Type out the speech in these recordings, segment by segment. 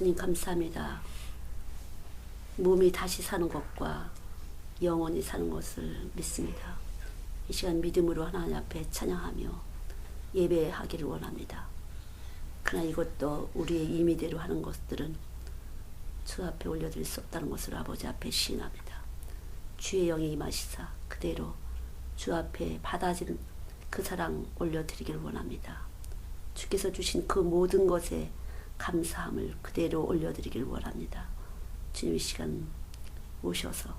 주님 감사합니다. 몸이 다시 사는 것과 영원히 사는 것을 믿습니다. 이 시간 믿음으로 하나님 앞에 찬양하며 예배하기를 원합니다. 그러나 이것도 우리의 임의대로 하는 것들은 주 앞에 올려드릴 수 없다는 것을 아버지 앞에 시인합니다. 주의 영이 임하시사 그대로 주 앞에 받아진 그 사랑 올려드리기를 원합니다. 주께서 주신 그 모든 것에 감사함을 그대로 올려드리기를 원합니다. 주님 이 시간 오셔서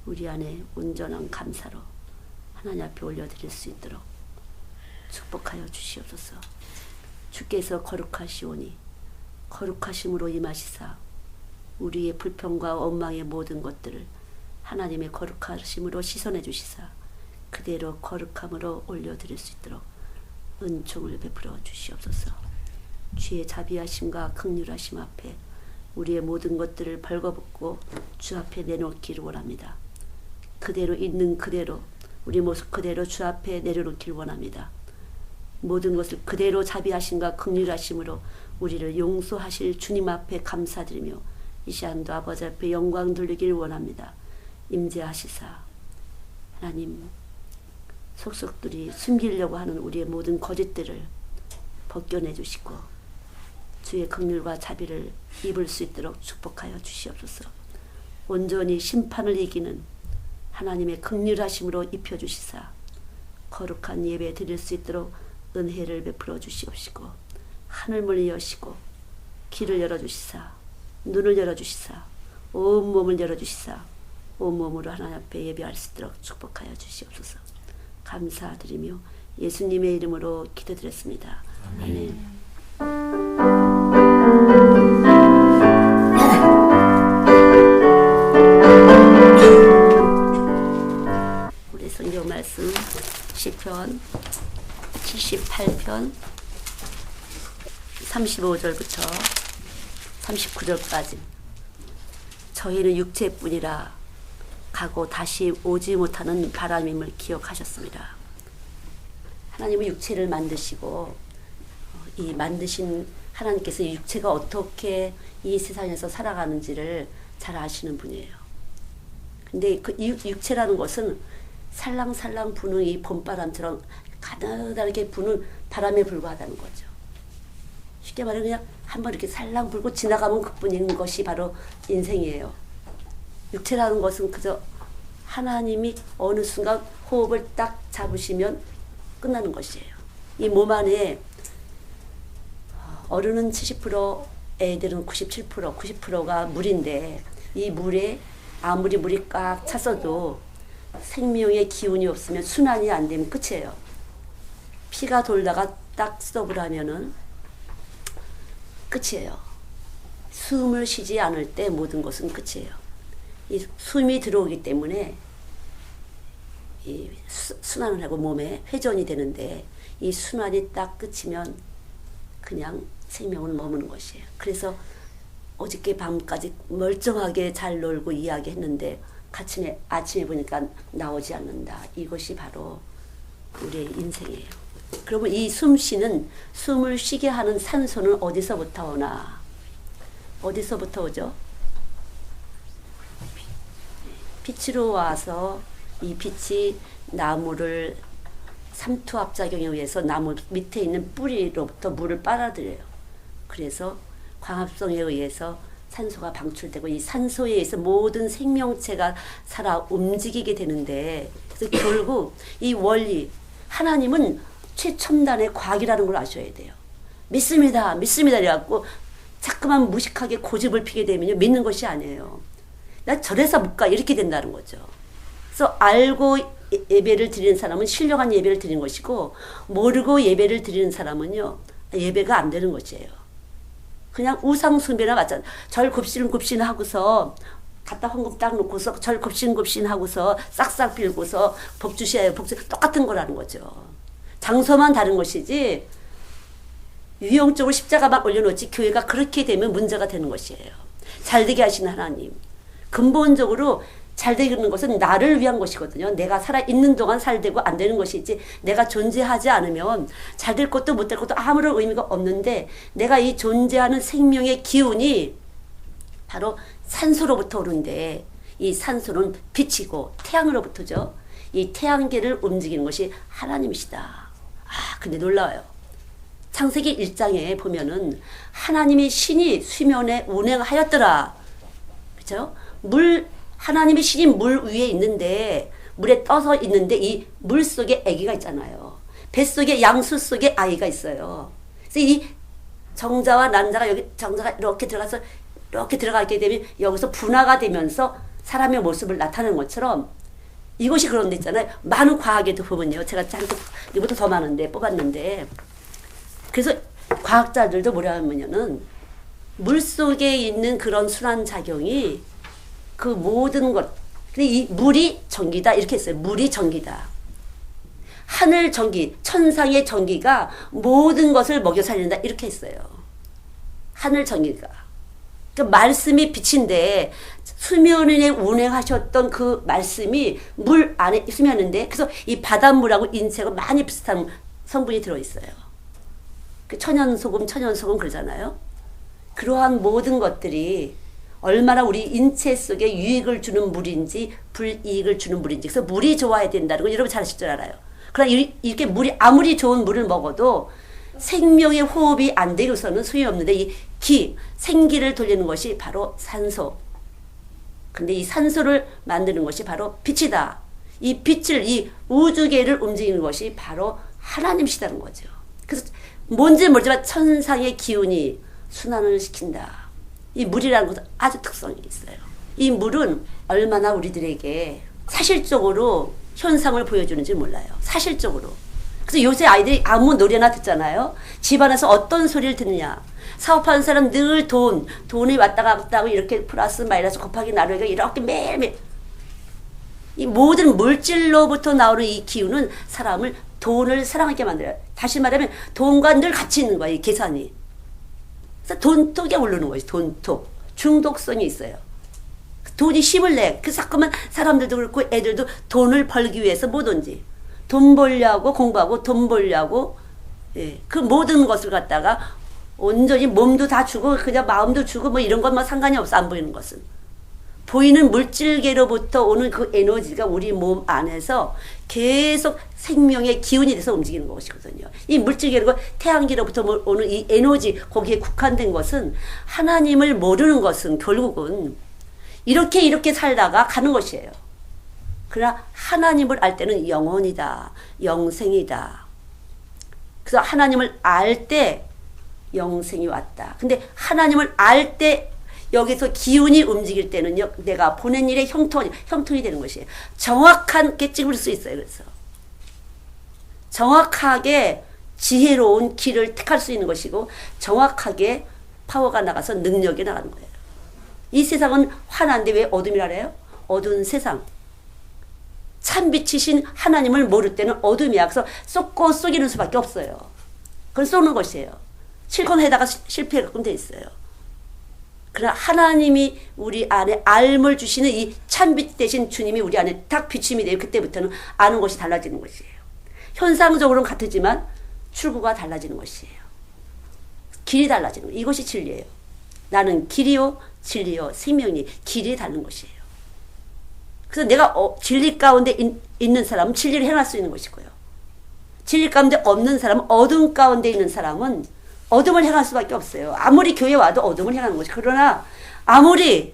우리 안에 온전한 감사로 하나님 앞에 올려드릴 수 있도록 축복하여 주시옵소서. 주께서 거룩하시오니 거룩하심으로 임하시사 우리의 불평과 원망의 모든 것들을 하나님의 거룩하심으로 씻어내 주시사 그대로 거룩함으로 올려드릴 수 있도록 은총을 베풀어 주시옵소서. 주의 자비하심과 긍휼하심 앞에 우리의 모든 것들을 벌거벗고 주 앞에 내놓기를 원합니다. 그대로 있는 그대로 우리 모습 그대로 주 앞에 내려놓기를 원합니다. 모든 것을 그대로 자비하심과 긍휼하심으로 우리를 용서하실 주님 앞에 감사드리며 이 시간도 아버지 앞에 영광 돌리기를 원합니다. 임재하시사 하나님 속속들이 숨기려고 하는 우리의 모든 거짓들을 벗겨내 주시고 주의 긍휼과 자비를 입을 수 있도록 축복하여 주시옵소서. 온전히 심판을 이기는 하나님의 긍휼하심으로 입혀주시사 거룩한 예배 드릴 수 있도록 은혜를 베풀어 주시옵시고 하늘문을 여시고 길을 열어주시사 눈을 열어주시사 온몸을 열어주시사 온몸으로 하나님 앞에 예배할 수 있도록 축복하여 주시옵소서. 감사드리며 예수님의 이름으로 기도드렸습니다. 아멘. 우리 성경 말씀 시편 78편 35절부터 39절까지 저희는 육체뿐이라 가고 다시 오지 못하는 바람임을 기억하셨습니다. 하나님은 육체를 만드시고 이 만드신 하나님께서 이 육체가 어떻게 이 세상에서 살아가는지를 잘 아시는 분이에요. 근데 그 육체라는 것은 살랑살랑 부는 이 봄바람처럼 가느다랗게 부는 바람에 불과하다는 거죠. 쉽게 말하면 그냥 한번 이렇게 살랑 불고 지나가면 그뿐인 것이 바로 인생이에요. 육체라는 것은 그저 하나님이 어느 순간 호흡을 딱 잡으시면 끝나는 것이에요. 이 몸 안에 어른은 70%, 애들은 97%, 90%가 물인데 이 물에 아무리 물이 꽉 찼어도 생명의 기운이 없으면 순환이 안 되면 끝이에요. 피가 돌다가 딱 스톱을 하면은 끝이에요. 숨을 쉬지 않을 때 모든 것은 끝이에요. 이 숨이 들어오기 때문에 이 순환을 하고 몸에 회전이 되는데 이 순환이 딱 끝이면 그냥 생명은 머무는 것이에요. 그래서 어저께 밤까지 멀쩡하게 잘 놀고 이야기했는데 아침에 보니까 나오지 않는다. 이것이 바로 우리의 인생이에요. 그러면 이 숨쉬는 숨을 쉬게 하는 산소는 어디서부터 오나? 어디서부터 오죠? 빛으로 와서 이 빛이 나무를 삼투압작용에 의해서 나무 밑에 있는 뿌리로부터 물을 빨아들여요. 그래서 광합성에 의해서 산소가 방출되고 이 산소에 의해서 모든 생명체가 살아 움직이게 되는데 그래서 결국 이 원리 하나님은 최첨단의 과학이라는 걸 아셔야 돼요. 믿습니다. 믿습니다. 이래갖고 자꾸만 무식하게 고집을 피게 되면요. 믿는 것이 아니에요. 나 저래서 못 가. 이렇게 된다는 거죠. 그래서 알고 예배를 드리는 사람은 신령한 예배를 드리는 것이고 모르고 예배를 드리는 사람은요. 예배가 안 되는 것이에요. 그냥 우상숭배나 마찬가지. 절 굽신굽신 하고서 갖다 헌금 딱 놓고서 절 굽신굽신 하고서 싹싹 빌고서 복 주셔야 복 주셔야 똑같은 거라는 거죠. 장소만 다른 것이지 유형적으로 십자가만 올려놓지 교회가 그렇게 되면 문제가 되는 것이에요. 잘되게 하시는 하나님. 근본적으로 잘 되는 것은 나를 위한 것이거든요. 내가 살아있는 동안 잘 되고 안 되는 것이지 내가 존재하지 않으면 잘 될 것도 못 될 것도 아무런 의미가 없는데 내가 이 존재하는 생명의 기운이 바로 산소로부터 오는데 이 산소는 빛이고 태양으로부터죠. 이 태양계를 움직이는 것이 하나님이시다. 근데 놀라워요. 창세기 1장에 보면은 하나님이 신이 수면에 운행하였더라. 그렇죠? 하나님의 신이 물 위에 있는데 물에 떠서 있는데 이 물 속에 아기가 있잖아요. 뱃속에 양수 속에 아이가 있어요. 그래서 이 정자와 난자가 여기 정자가 이렇게 들어가게 되면 여기서 분화가 되면서 사람의 모습을 나타내는 것처럼 이것이 그런 데 있잖아요. 많은 과학에도 보면요. 제가 잠깐 이것도 더 많은데 뽑았는데 그래서 과학자들도 뭐라 하면은 물 속에 있는 그런 순환 작용이 그 모든 것, 근데 이 물이 전기다 이렇게 했어요. 물이 전기다. 하늘 전기, 천상의 전기가 모든 것을 먹여 살린다 이렇게 했어요. 하늘 전기가. 그 말씀이 빛인데 수면에 운행하셨던 그 말씀이 물 안에 수면인데 그래서 이 바닷물하고 인체가 많이 비슷한 성분이 들어있어요. 그 천연소금 그러잖아요. 그러한 모든 것들이 얼마나 우리 인체 속에 유익을 주는 물인지 불이익을 주는 물인지 그래서 물이 좋아야 된다는 걸 여러분 잘 아실 줄 알아요. 그러나 이렇게 물이 아무리 좋은 물을 먹어도 생명의 호흡이 안 되고서는 소용없는데 이 생기를 돌리는 것이 바로 산소. 근데 이 산소를 만드는 것이 바로 빛이다. 이 빛을 이 우주계를 움직이는 것이 바로 하나님이시다는 거죠. 그래서 뭔지 모르지만 천상의 기운이 순환을 시킨다. 이 물이라는 것은 아주 특성이 있어요. 이 물은 얼마나 우리들에게 사실적으로 현상을 보여주는지 몰라요. 사실적으로. 그래서 요새 아이들이 아무 노래나 듣잖아요. 집안에서 어떤 소리를 듣느냐. 사업하는 사람 늘 돈이 왔다 갔다 하고 이렇게 플러스 마이너스 곱하기 나누기가 이렇게 매일매일. 이 모든 물질로부터 나오는 이 기운은 사람을 돈을 사랑하게 만들어요. 다시 말하면 돈과 늘 같이 있는 거예요. 이 계산이. 그래서 돈독에 오르는 거예요. 돈독. 중독성이 있어요. 돈이 힘을 내. 그 자꾸만 사람들도 그렇고 애들도 돈을 벌기 위해서 뭐든지. 돈 벌려고 공부하고 돈 벌려고 그 모든 것을 갖다가 온전히 몸도 다 주고 그냥 마음도 주고 뭐 이런 것만 상관이 없어. 안 보이는 것은. 보이는 물질계로부터 오는 그 에너지가 우리 몸 안에서 계속 생명의 기운이 돼서 움직이는 것이거든요. 이 물질계로 태양계로부터 오는 이 에너지 거기에 국한된 것은 하나님을 모르는 것은 결국은 이렇게 살다가 가는 것이에요. 그러나 하나님을 알 때는 영원이다. 영생이다. 그래서 하나님을 알 때 영생이 왔다. 근데 하나님을 알 때 여기서 기운이 움직일 때는요. 내가 보낸 일의 형통이 되는 것이에요. 정확하게 찍을 수 있어요. 그래서 정확하게 지혜로운 길을 택할 수 있는 것이고 정확하게 파워가 나가서 능력이 나가는 거예요. 이 세상은 환한데 왜 어둠이라 그래요? 어두운 세상. 참빛이신 하나님을 모를 때는 어둠이야. 그래서 쏟고 쏘기는 수밖에 없어요. 그건 쏘는 것이에요. 실컷 해다가 실패하게끔 돼 있어요. 그러나 하나님이 우리 안에 알물 주시는 이 참빛 대신 주님이 우리 안에 딱 비침이 돼요. 그때부터는 아는 것이 달라지는 것이에요. 현상적으로는 같지만 출구가 달라지는 것이에요. 길이 달라지는 거예요. 이것이 진리예요. 나는 길이요 진리요 생명이 길이 다른 것이에요. 그래서 내가 진리 가운데 있는 사람은 진리를 행할 수 있는 것이고요. 진리 가운데 없는 사람은 어둠 가운데 있는 사람은 어둠을 행할 수밖에 없어요. 아무리 교회 와도 어둠을 행하는 것이. 그러나 아무리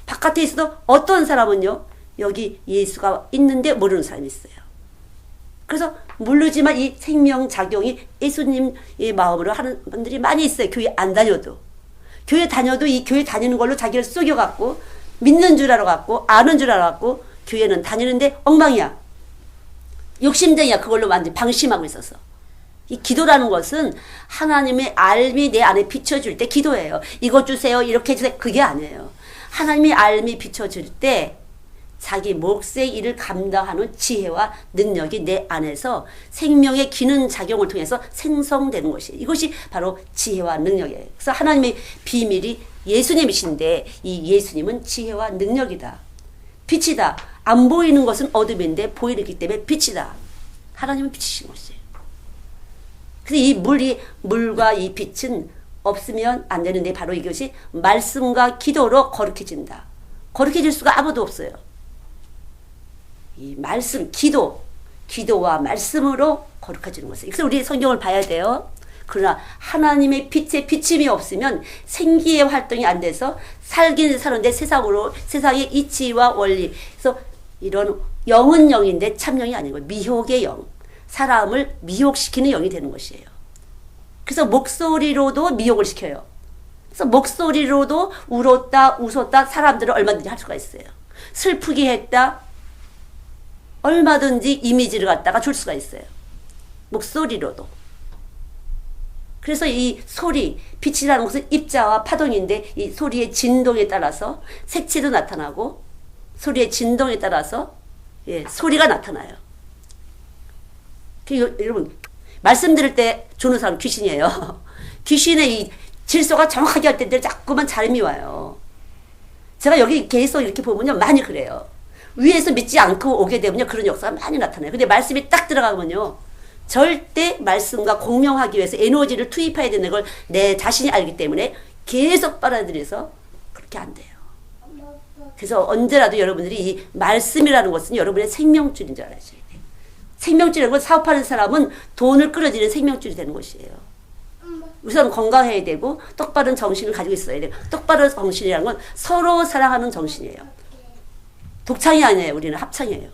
바깥에 있어도 어떤 사람은요. 여기 예수가 있는데 모르는 사람이 있어요. 그래서 모르지만 이 생명작용이 예수님의 마음으로 하는 분들이 많이 있어요. 교회 안 다녀도. 교회 다녀도 이 교회 다니는 걸로 자기를 속여갖고 믿는 줄 알아갖고 아는 줄 알아갖고 교회는 다니는데 엉망이야. 욕심쟁이야. 그걸로 완전히 방심하고 있어서. 이 기도라는 것은 하나님의 알미 내 안에 비춰줄 때 기도예요. 이것 주세요. 이렇게 해주세요. 그게 아니에요. 하나님의 알미 비춰줄 때 자기 몫의 일을 감당하는 지혜와 능력이 내 안에서 생명의 기능 작용을 통해서 생성되는 것이에요. 이것이 바로 지혜와 능력이에요. 그래서 하나님의 비밀이 예수님이신데 이 예수님은 지혜와 능력이다. 빛이다. 안 보이는 것은 어둠인데 보이기 때문에 빛이다. 하나님은 빛이신 것이에요. 그래서 이 물과 이 빛은 없으면 안 되는데 바로 이것이 말씀과 기도로 거룩해진다. 거룩해질 수가 아무도 없어요. 이 말씀, 기도와 말씀으로 거룩해지는 것이에요. 그래서 우리 성경을 봐야 돼요. 그러나 하나님의 빛의 비침이 없으면 생기의 활동이 안 돼서 살긴 사는데 세상의 이치와 원리. 그래서 이런 영은 영인데 참 영이 아니고 미혹의 영. 사람을 미혹시키는 영이 되는 것이에요. 그래서 목소리로도 미혹을 시켜요. 그래서 목소리로도 울었다, 웃었다 사람들을 얼마든지 할 수가 있어요. 슬프게 했다. 얼마든지 이미지를 갖다가 줄 수가 있어요. 목소리로도. 그래서 이 소리, 빛이라는 것은 입자와 파동인데 이 소리의 진동에 따라서 색채도 나타나고 소리의 진동에 따라서 소리가 나타나요. 여러분 말씀 들을 때 주는 사람 귀신이에요. 귀신의 이 질서가 정확하게 할 때 자꾸만 잘미 와요. 제가 여기 계속 이렇게 보면요 많이 그래요. 위에서 믿지 않고 오게 되면요 그런 역사가 많이 나타나요. 근데 말씀이 딱 들어가면요 절대 말씀과 공명하기 위해서 에너지를 투입해야 되는 걸 내 자신이 알기 때문에 계속 빨아들여서 그렇게 안 돼요. 그래서 언제라도 여러분들이 이 말씀이라는 것은 여러분의 생명줄인 줄 알아야 돼요. 생명줄이라는 건 사업하는 사람은 돈을 끌어들이는 생명줄이 되는 것이에요. 우선 건강해야 되고 똑바른 정신을 가지고 있어야 돼요. 똑바른 정신이라는 건 서로 사랑하는 정신이에요. 독창이 아니에요. 우리는 합창이에요.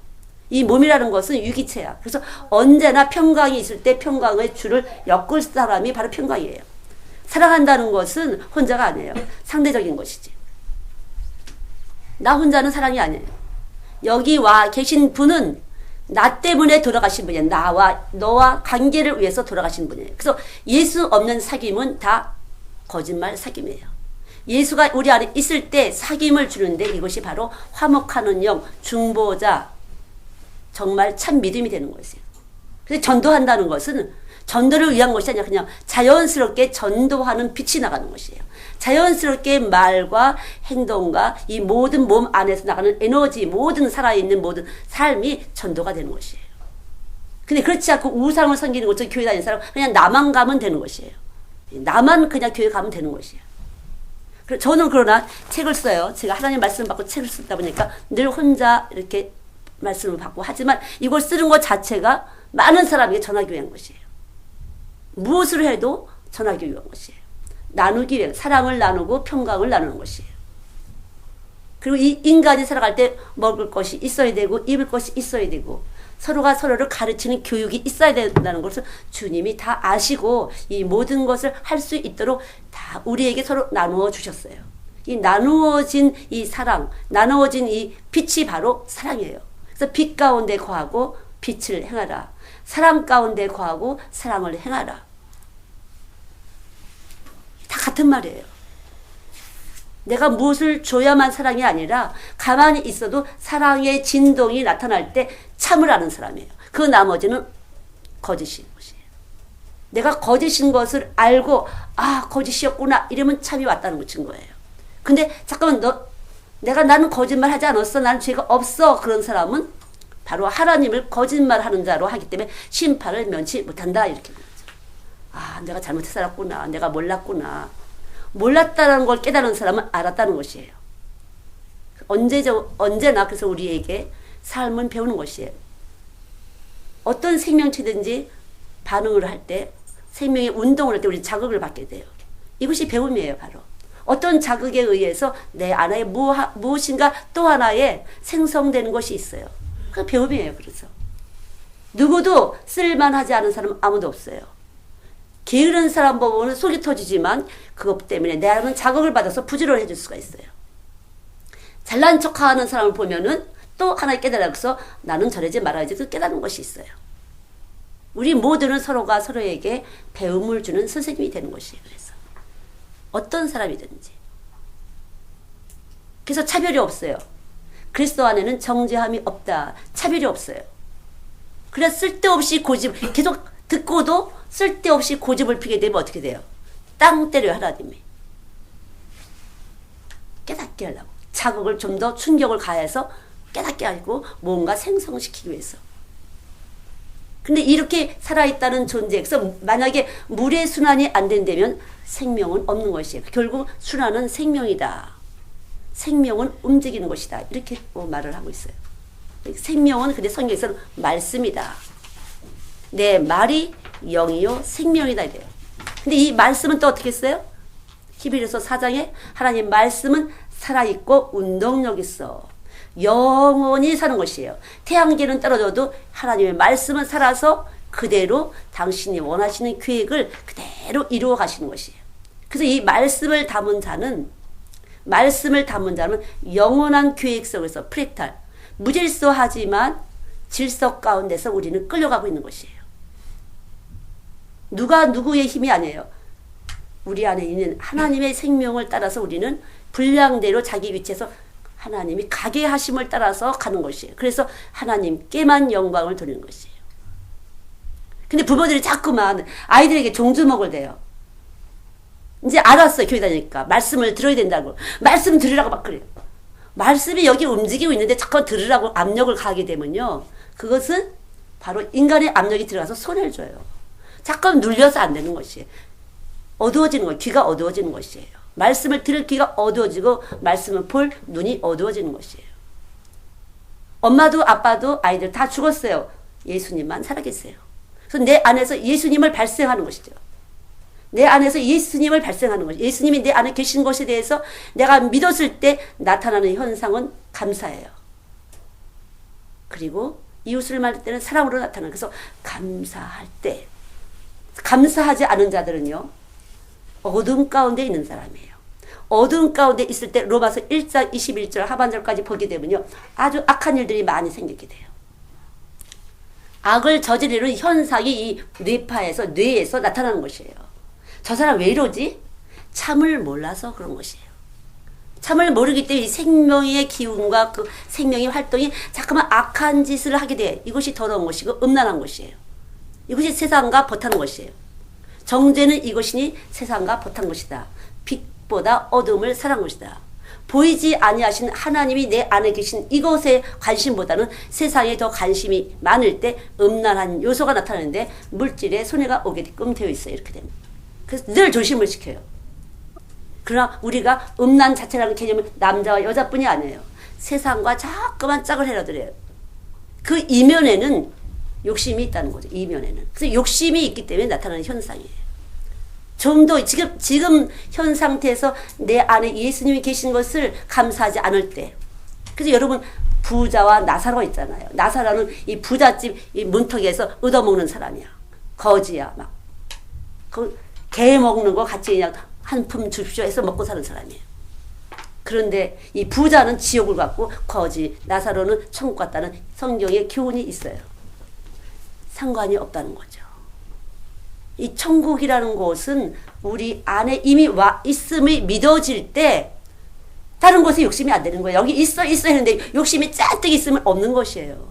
이 몸이라는 것은 유기체야. 그래서 언제나 평강이 있을 때 평강의 줄을 엮을 사람이 바로 평강이에요. 사랑한다는 것은 혼자가 아니에요. 상대적인 것이지. 나 혼자는 사랑이 아니에요. 여기 와 계신 분은 나 때문에 돌아가신 분이에요. 너와 관계를 위해서 돌아가신 분이에요. 그래서 예수 없는 사귐은 다 거짓말 사귐이에요. 예수가 우리 안에 있을 때 사귐을 주는데 이것이 바로 화목하는 영, 중보자, 정말 참 믿음이 되는 것이에요. 그래서 전도한다는 것은 전도를 위한 것이 아니라 그냥 자연스럽게 전도하는 빛이 나가는 것이에요. 자연스럽게 말과 행동과 이 모든 몸 안에서 나가는 에너지, 모든 살아있는 모든 삶이 전도가 되는 것이에요. 근데 그렇지 않고 우상을 섬기는 것처럼 교회 다니는 사람 그냥 나만 가면 되는 것이에요. 나만 그냥 교회 가면 되는 것이에요. 저는 그러나 책을 써요. 제가 하나님 말씀 받고 책을 쓰다 보니까 늘 혼자 이렇게 말씀을 받고 하지만 이걸 쓰는 것 자체가 많은 사람에게 전하기 위한 것이에요. 무엇을 해도 전하기 위한 것이에요. 나누기 위한, 사랑을 나누고 평강을 나누는 것이에요. 그리고 이 인간이 살아갈 때 먹을 것이 있어야 되고 입을 것이 있어야 되고 서로가 서로를 가르치는 교육이 있어야 된다는 것을 주님이 다 아시고 이 모든 것을 할 수 있도록 다 우리에게 서로 나누어 주셨어요. 이 나누어진 이 사랑, 나누어진 이 빛이 바로 사랑이에요. 그래서 빛 가운데 거하고 빛을 행하라. 사랑 가운데 거하고 사랑을 행하라. 다 같은 말이에요. 내가 무엇을 줘야만 사랑이 아니라 가만히 있어도 사랑의 진동이 나타날 때 참을 아는 사람이에요. 그 나머지는 거짓인 것이에요. 내가 거짓인 것을 알고 거짓이었구나 이러면 참이 왔다는 것인 거예요. 근데 잠깐만 나는 거짓말 하지 않았어. 나는 죄가 없어. 그런 사람은 바로 하나님을 거짓말하는 자로 하기 때문에 심판을 면치 못한다 이렇게 거죠. 내가 잘못해서 살았구나. 내가 몰랐구나. 몰랐다는 걸 깨달은 사람은 알았다는 것이에요. 언제나 그래서 우리에게 삶은 배우는 것이에요. 어떤 생명체든지 반응을 할 때 생명의 운동을 할 때 우리 자극을 받게 돼요. 이것이 배움이에요. 바로 어떤 자극에 의해서 내 안에 무엇인가 또 하나의 생성되는 것이 있어요. 그 배움이에요. 그래서 누구도 쓸만하지 않은 사람은 아무도 없어요. 게으른 사람 보면 속이 터지지만 그것 때문에 내 안은 자극을 받아서 부지런해질 수가 있어요. 잘난 척하는 사람을 보면은 또 하나 깨달아서 나는 저러지 말아야지 그 깨닫는 것이 있어요. 우리 모두는 서로가 서로에게 배움을 주는 선생님이 되는 것이에요. 그래서 어떤 사람이든지 그래서 차별이 없어요. 그리스도 안에는 정죄함이 없다. 차별이 없어요. 그래서 쓸데없이 고집 계속 듣고도 쓸데없이 고집을 피게 되면 어떻게 돼요? 땅 때려요. 하나님이. 깨닫게 하려고. 자극을 좀 더 충격을 가해서 깨닫게 하고 뭔가 생성시키기 위해서. 근데 이렇게 살아있다는 존재에서 만약에 물의 순환이 안 된다면 생명은 없는 것이에요. 결국 순환은 생명이다. 생명은 움직이는 것이다. 이렇게 말을 하고 있어요. 생명은 근데 성경에서는 말씀이다. 내 말이 영이요 생명이다 이래요. 근데 이 말씀은 또 어떻게 했어요? 히브리서 4장에 하나님 말씀은 살아있고 운동력 있어. 영원히 사는 것이에요. 태양계는 떨어져도 하나님의 말씀은 살아서 그대로 당신이 원하시는 계획을 그대로 이루어 가시는 것이에요. 그래서 이 말씀을 담은 자는 영원한 계획 속에서 프랙탈, 무질서하지만 질서 가운데서 우리는 끌려가고 있는 것이에요. 누가 누구의 힘이 아니에요. 우리 안에 있는 하나님의 생명을 따라서 우리는 분량대로 자기 위치에서 하나님이 가게 하심을 따라서 가는 것이에요. 그래서 하나님께만 영광을 돌리는 것이에요. 근데 부모들이 자꾸만 아이들에게 종주먹을 대요. 이제 알았어요. 교회 다니니까. 말씀을 들어야 된다고. 말씀 들으라고 막 그래요. 말씀이 여기 움직이고 있는데 자꾸 들으라고 압력을 가하게 되면요. 그것은 바로 인간의 압력이 들어가서 손해를 줘요. 자꾸 눌려서 안 되는 것이에요. 어두워지는 거예요. 귀가 어두워지는 것이에요. 말씀을 들을 귀가 어두워지고 말씀을 볼 눈이 어두워지는 것이에요. 엄마도 아빠도 아이들 다 죽었어요. 예수님만 살아계세요. 그래서 내 안에서 예수님을 발생하는 것이죠. 내 안에서 예수님을 발생하는 것이죠. 예수님이 내 안에 계신 것에 대해서 내가 믿었을 때 나타나는 현상은 감사예요. 그리고 이웃을 말할 때는 사랑으로 나타나는. 그래서 감사할 때, 감사하지 않은 자들은요, 어둠 가운데 있는 사람이에요. 어둠 가운데 있을 때 로마서 1장 21절 하반절까지 보게 되면요, 아주 악한 일들이 많이 생기게 돼요. 악을 저지르는 현상이 이 뇌에서 나타나는 것이에요. 저 사람 왜 이러지? 참을 몰라서 그런 것이에요. 참을 모르기 때문에 이 생명의 기운과 그 생명의 활동이 자꾸만 악한 짓을 하게 돼. 이것이 더러운 것이고 음란한 것이에요. 이것이 세상과 버타는 것이에요. 정죄는 이것이니 세상과 버탄 것이다. 빛보다 어둠을 사랑한 것이다. 보이지 아니하신 하나님이 내 안에 계신 이것에 관심보다는 세상에 더 관심이 많을 때 음란한 요소가 나타나는데 물질에 손해가 오게끔 되어 있어요. 이렇게 됩니다. 그래서 늘 조심을 시켜요. 그러나 우리가 음란 자체라는 개념은 남자와 여자뿐이 아니에요. 세상과 자꾸만 짝을 해놔들어요. 그 이면에는 욕심이 있다는 거죠. 이면에는. 그래서 욕심이 있기 때문에 나타나는 현상이에요. 좀 더 지금 현 상태에서 내 안에 예수님이 계신 것을 감사하지 않을 때. 그래서 여러분 부자와 나사로 있잖아요. 나사로는 이 부잣집 이 문턱에서 얻어먹는 사람이야. 거지야 막. 개 먹는 거 같이 그냥 한 푼 줍쇼 해서 먹고 사는 사람이에요. 그런데 이 부자는 지옥을 갖고 거지, 나사로는 천국 갔다는 성경의 교훈이 있어요. 상관이 없다는 거죠. 이 천국이라는 곳은 우리 안에 이미 와 있음이 믿어질 때 다른 곳에 욕심이 안 되는 거예요. 여기 있어 했는데 욕심이 잔뜩 있으면 없는 것이에요.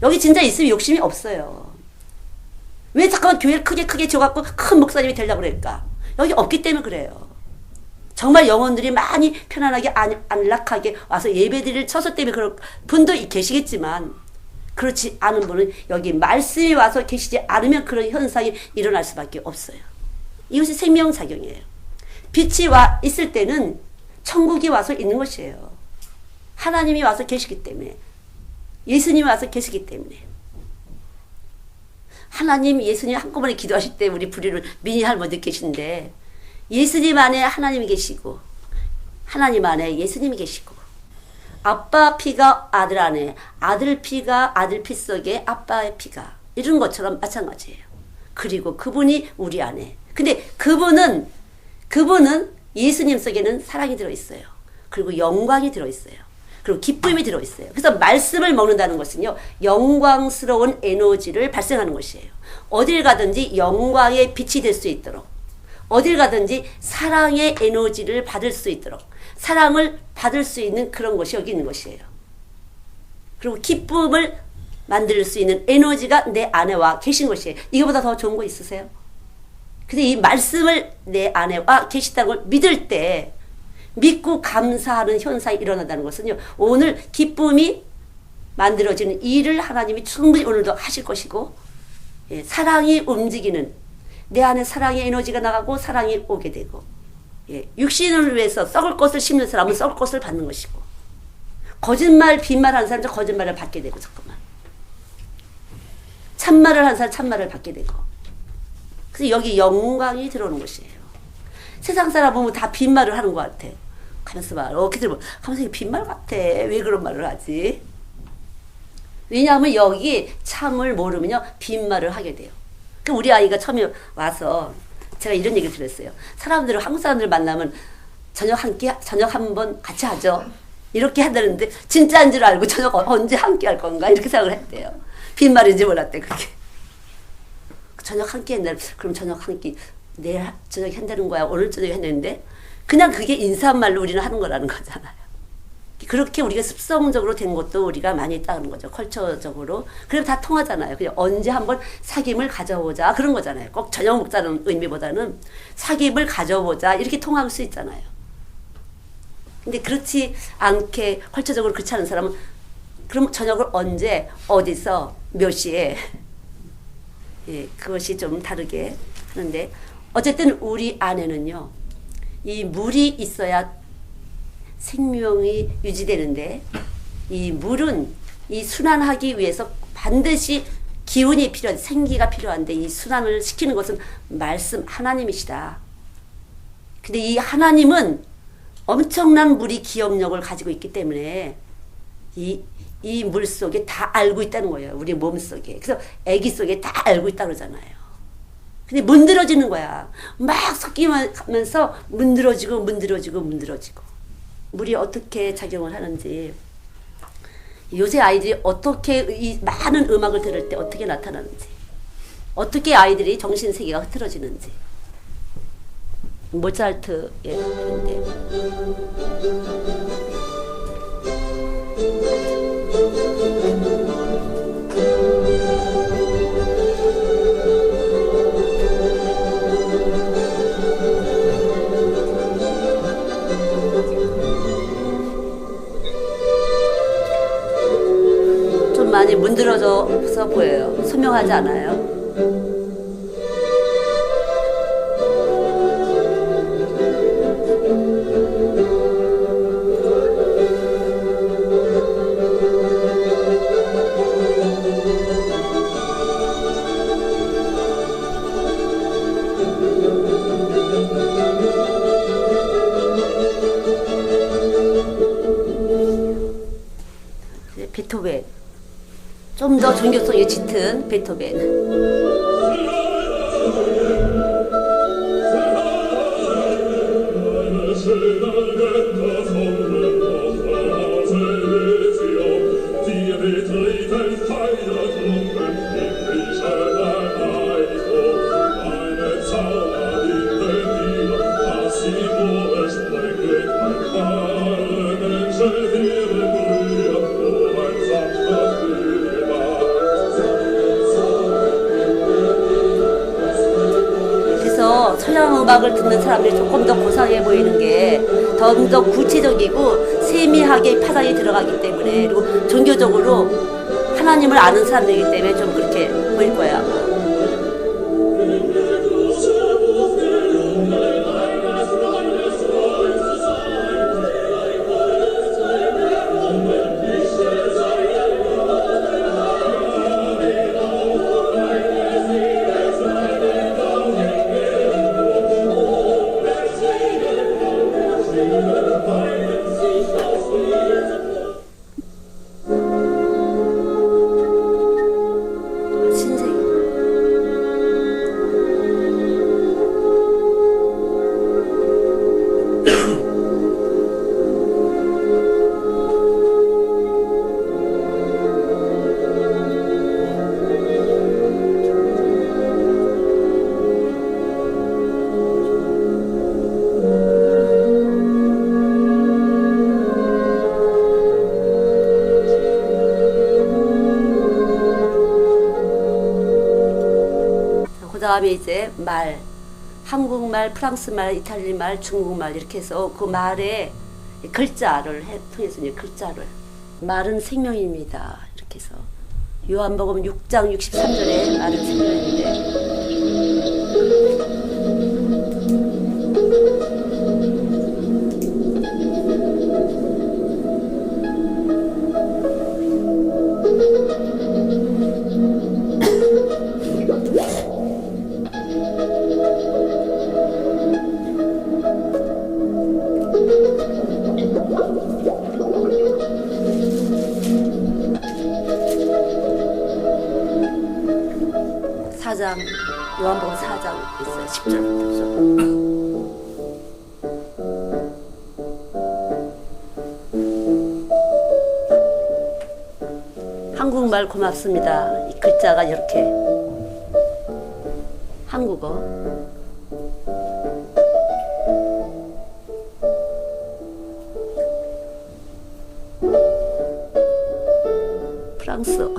여기 진짜 있으면 욕심이 없어요. 왜 잠깐만 교회를 크게 지어갖고 큰 목사님이 되려고 그럴까? 여기 없기 때문에 그래요. 정말 영혼들이 많이 편안하게 안락하게 와서 예배드릴 처소 때문에 그런 분도 계시겠지만 그렇지 않은 분은 여기 말씀이 와서 계시지 않으면 그런 현상이 일어날 수밖에 없어요. 이것이 생명작용이에요. 빛이 와 있을 때는 천국이 와서 있는 것이에요. 하나님이 와서 계시기 때문에, 예수님이 와서 계시기 때문에. 하나님, 예수님 한꺼번에 기도하실 때 우리 부리는 미니 할머니 계신데 예수님 안에 하나님이 계시고 하나님 안에 예수님이 계시고 아빠 피가 아들 안에, 아들 피가 아들 피 속에 아빠의 피가, 이런 것처럼 마찬가지예요. 그리고 그분이 우리 안에. 근데 그분은 예수님 속에는 사랑이 들어있어요. 그리고 영광이 들어있어요. 그리고 기쁨이 들어있어요. 그래서 말씀을 먹는다는 것은요, 영광스러운 에너지를 발생하는 것이에요. 어딜 가든지 영광의 빛이 될 수 있도록, 어딜 가든지 사랑의 에너지를 받을 수 있도록, 사랑을 받을 수 있는 그런 것이 여기 있는 것이에요. 그리고 기쁨을 만들 수 있는 에너지가 내 안에 와 계신 것이에요. 이거보다 더 좋은 거 있으세요? 근데 이 말씀을 내 안에 와 계시다는 걸 믿을 때, 믿고 감사하는 현상이 일어난다는 것은요, 오늘 기쁨이 만들어지는 일을 하나님이 충분히 오늘도 하실 것이고, 예, 사랑이 움직이는, 내 안에 사랑의 에너지가 나가고 사랑이 오게 되고, 예, 육신을 위해서 썩을 것을 심는 사람은 썩을 것을 받는 것이고, 거짓말 빈말하는 사람은 거짓말을 받게 되고, 잠깐만 참말을 하는 사람은 참말을 받게 되고, 그래서 여기 영광이 들어오는 것이에요. 세상 사람 보면 다 빈말을 하는 것 같아. 가면서 말, 어떻게 들으면 가면서 빈말 같아. 왜 그런 말을 하지? 왜냐하면 여기 참을 모르면요 빈말을 하게 돼요. 그 우리 아이가 처음에 와서 제가 이런 얘기를 들었어요. 사람들을, 한국 사람들 만나면 저녁 한 끼, 저녁 한 번 같이 하죠. 이렇게 한다는데 진짜인 줄 알고 저녁 언제 함께 할 건가 이렇게 생각을 했대요. 빈말인지 몰랐대 그게. 저녁 한 끼 했나? 그럼 저녁 한 끼 내일 저녁에 한다는 거야. 오늘 저녁에 했는데 그냥 그게 인사말로 우리는 하는 거라는 거잖아요. 그렇게 우리가 습성적으로 된 것도 우리가 많이 있다는 거죠. 컬처적으로. 그럼 다 통하잖아요. 그냥 언제 한번 사귐을 가져보자 그런 거잖아요. 꼭 저녁 먹자는 의미보다는 사귐을 가져보자 이렇게 통할 수 있잖아요. 근데 그렇지 않게 컬처적으로 그렇지 않은 사람은 그럼 저녁을 언제 어디서 몇 시에 예, 그것이 좀 다르게 하는데 어쨌든 우리 안에는요 이 물이 있어야 생명이 유지되는데 이 물은 이 순환하기 위해서 반드시 기운이 필요한 생기가 필요한데 이 순환을 시키는 것은 말씀 하나님이시다. 근데 이 하나님은 엄청난 물이 기억력을 가지고 있기 때문에 이 물 속에 다 알고 있다는 거예요. 우리 몸 속에. 그래서 아기 속에 다 알고 있다고 그러잖아요. 근데 문드러지는 거야. 막 섞이면서 문드러지고 물이 어떻게 작용을 하는지 요새 아이들이 어떻게 이 많은 음악을 들을 때 어떻게 나타나는지 어떻게 아이들이 정신세계가 흐트러지는지 모차르트의 인데 좀 많이 문드러져서 보여요. 선명하지 않아요? 베토벤 좀 더 종교성이 짙은 베토벤 서양 음악을 듣는 사람들이 조금 더 고상해 보이는 게 더 구체적이고 세미하게 파장이 들어가기 때문에 그리고 종교적으로 하나님을 아는 사람들이기 때문에 좀 그렇게 보일 거야. 그 다음에 이제 말, 한국말, 프랑스말, 이탈리말, 중국말 이렇게 해서 그 말의 글자를 통해서 이제 글자를 마른 생명입니다. 이렇게 해서 요한복음 6장 63절에 마른 생명인데 요한복음 4장 있어요. 10절부터. 한국말 고맙습니다. 이 글자가 이렇게 한국어 프랑스어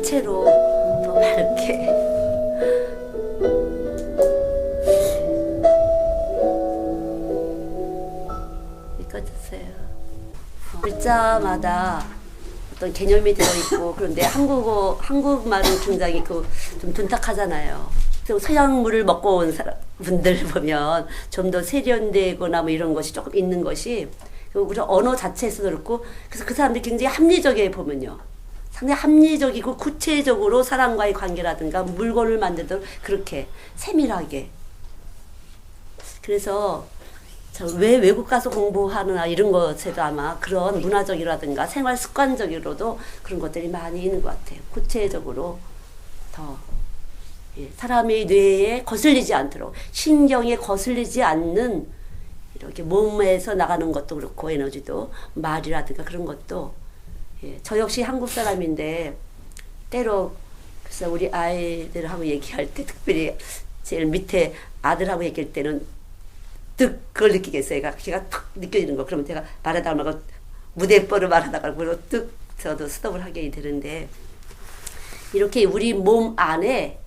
색채로 더 밝게 읽어주세요. 글자마다 어떤 개념이 들어있고 그런데 한국말은 굉장히 좀 둔탁하잖아요. 서양물을 먹고 온 분들 보면 좀 더 세련되거나 뭐 이런 것이 조금 있는 것이 우리 언어 자체에서도 그렇고 그래서 그 사람들이 굉장히 합리적이게 보면요. 상당히 합리적이고 구체적으로 사람과의 관계라든가 물건을 만들도록 그렇게 세밀하게. 그래서 왜 외국 가서 공부하느냐 이런 것에도 아마 그런 문화적이라든가 생활 습관적으로도 그런 것들이 많이 있는 것 같아요. 구체적으로 더 사람의 뇌에 거슬리지 않도록 신경에 거슬리지 않는 이렇게 몸에서 나가는 것도 그렇고 에너지도 말이라든가 그런 것도 저 역시 한국 사람인데 때로 그래서 우리 아이들하고 얘기할 때 특별히 제일 밑에 아들하고 얘기할 때는 득 그걸 느끼겠어요. 걔가 툭 느껴지는 거. 그러면 제가 말하다가 말고 무대뽀를 말하다가 그리고 득 저도 스톱을 하게 되는데 이렇게 우리 몸 안에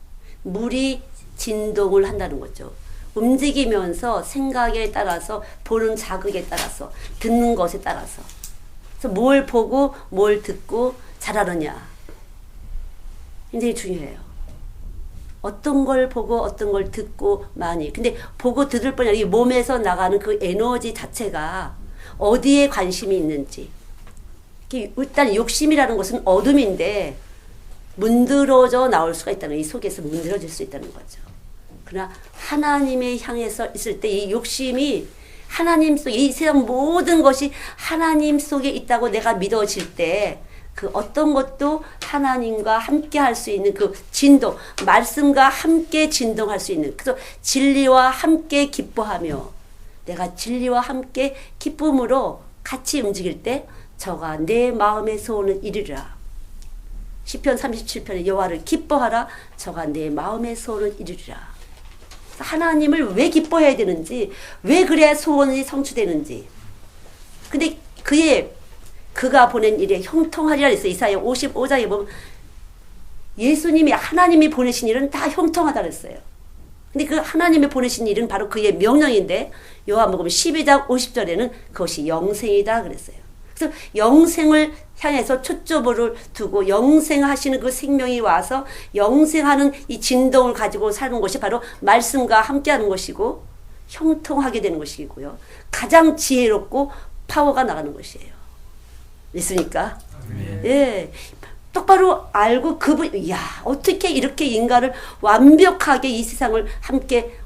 물이 진동을 한다는 거죠. 움직이면서 생각에 따라서 보는 자극에 따라서 듣는 것에 따라서 그래서 뭘 보고 뭘 듣고 잘하느냐 굉장히 중요해요. 어떤 걸 보고 어떤 걸 듣고 많이 근데 보고 들을 뿐이 아니라 이 몸에서 나가는 그 에너지 자체가 어디에 관심이 있는지 일단 욕심이라는 것은 어둠인데 문드러져 나올 수가 있다는 이 속에서 문드러질 수 있다는 거죠. 그러나 하나님에 향해서 있을 때 이 욕심이 하나님 속에 이 세상 모든 것이 하나님 속에 있다고 내가 믿어질 때 그 어떤 것도 하나님과 함께 할 수 있는 그 진동, 말씀과 함께 진동할 수 있는 그래서 진리와 함께 기뻐하며 내가 진리와 함께 기쁨으로 같이 움직일 때 저가 내 마음의 소원을 이루리라. 시편 37편에 여호와를 기뻐하라 저가 내 마음의 소원을 이루리라. 하나님을 왜 기뻐해야 되는지 왜 그래야 소원이 성취되는지 근데 그가 보낸 일에 형통하리라 했어요. 이사야 55장에 보면 예수님이 하나님이 보내신 일은 다 형통하다 그랬어요. 근데 그 하나님이 보내신 일은 바로 그의 명령인데 요한복음 12장 50절에는 그것이 영생이다 그랬어요. 그래서 영생을 향해서 초점을 두고 영생하시는 그 생명이 와서 영생하는 이 진동을 가지고 사는 것이 바로 말씀과 함께하는 것이고 형통하게 되는 것이고요. 가장 지혜롭고 파워가 나가는 것이에요. 있으니까. 예. 똑바로 알고 어떻게 이렇게 인간을 완벽하게 이 세상을 함께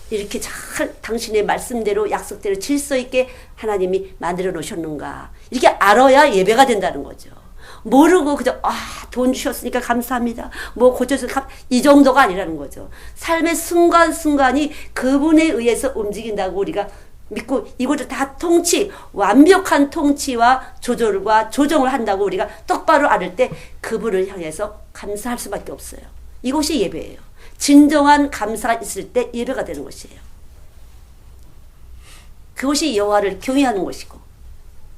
이렇게 잘 당신의 말씀대로 약속대로 질서 있게 하나님이 만들어 놓으셨는가. 이렇게 알아야 예배가 된다는 거죠. 모르고 그저 돈 주셨으니까 감사합니다. 뭐 고쳐서 이 정도가 아니라는 거죠. 삶의 순간순간이 그분에 의해서 움직인다고 우리가 믿고 이곳을 다 완벽한 통치와 조절과 조정을 한다고 우리가 똑바로 알을 때 그분을 향해서 감사할 수밖에 없어요. 이것이 예배예요. 진정한 감사가 있을 때 예배가 되는 것이에요. 그것이 여호와를 경외하는 것이고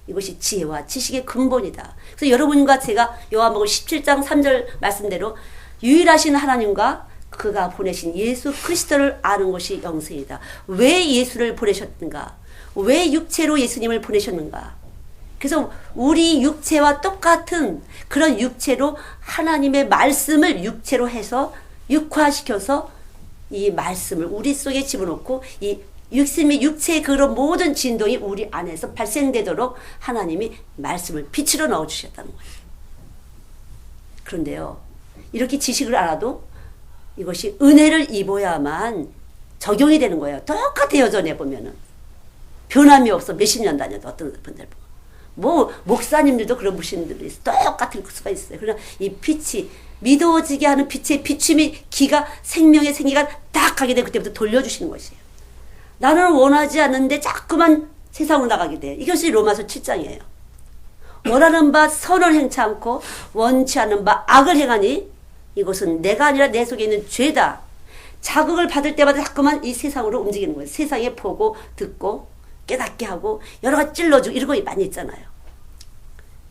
이것이 지혜와 지식의 근본이다. 그래서 여러분과 제가 요한복음 17장 3절 말씀대로 유일하신 하나님과 그가 보내신 예수 그리스도를 아는 것이 영생이다. 왜 예수를 보내셨는가? 왜 육체로 예수님을 보내셨는가? 그래서 우리 육체와 똑같은 그런 육체로 하나님의 말씀을 육체로 해서 육화시켜서 이 말씀을 우리 속에 집어넣고 이 육체의 그런 모든 진동이 우리 안에서 발생되도록 하나님이 말씀을 빛으로 넣어주셨다는 거예요. 그런데요, 이렇게 지식을 알아도 이것이 은혜를 입어야만 적용이 되는 거예요. 똑같아요. 전에 보면은 변함이 없어. 몇십 년 다녀도 어떤 분들 보면 뭐 목사님들도 그런 분들이 있어. 똑같을 수가 있어요. 그러나 이 빛이 믿어지게 하는 빛의 비춤이 기가 생명의 생기가 딱 하게 되면 그때부터 돌려주시는 것이에요. 나는 원하지 않는데 자꾸만 세상으로 나가게 돼. 이것이 로마서 7장이에요. 원하는 바 선을 행치 않고 원치 않는 바 악을 행하니 이것은 내가 아니라 내 속에 있는 죄다. 자극을 받을 때마다 자꾸만 이 세상으로 움직이는 거예요. 세상에 보고 듣고 깨닫게 하고 여러 가지 찔러주고 이런 거 많이 있잖아요.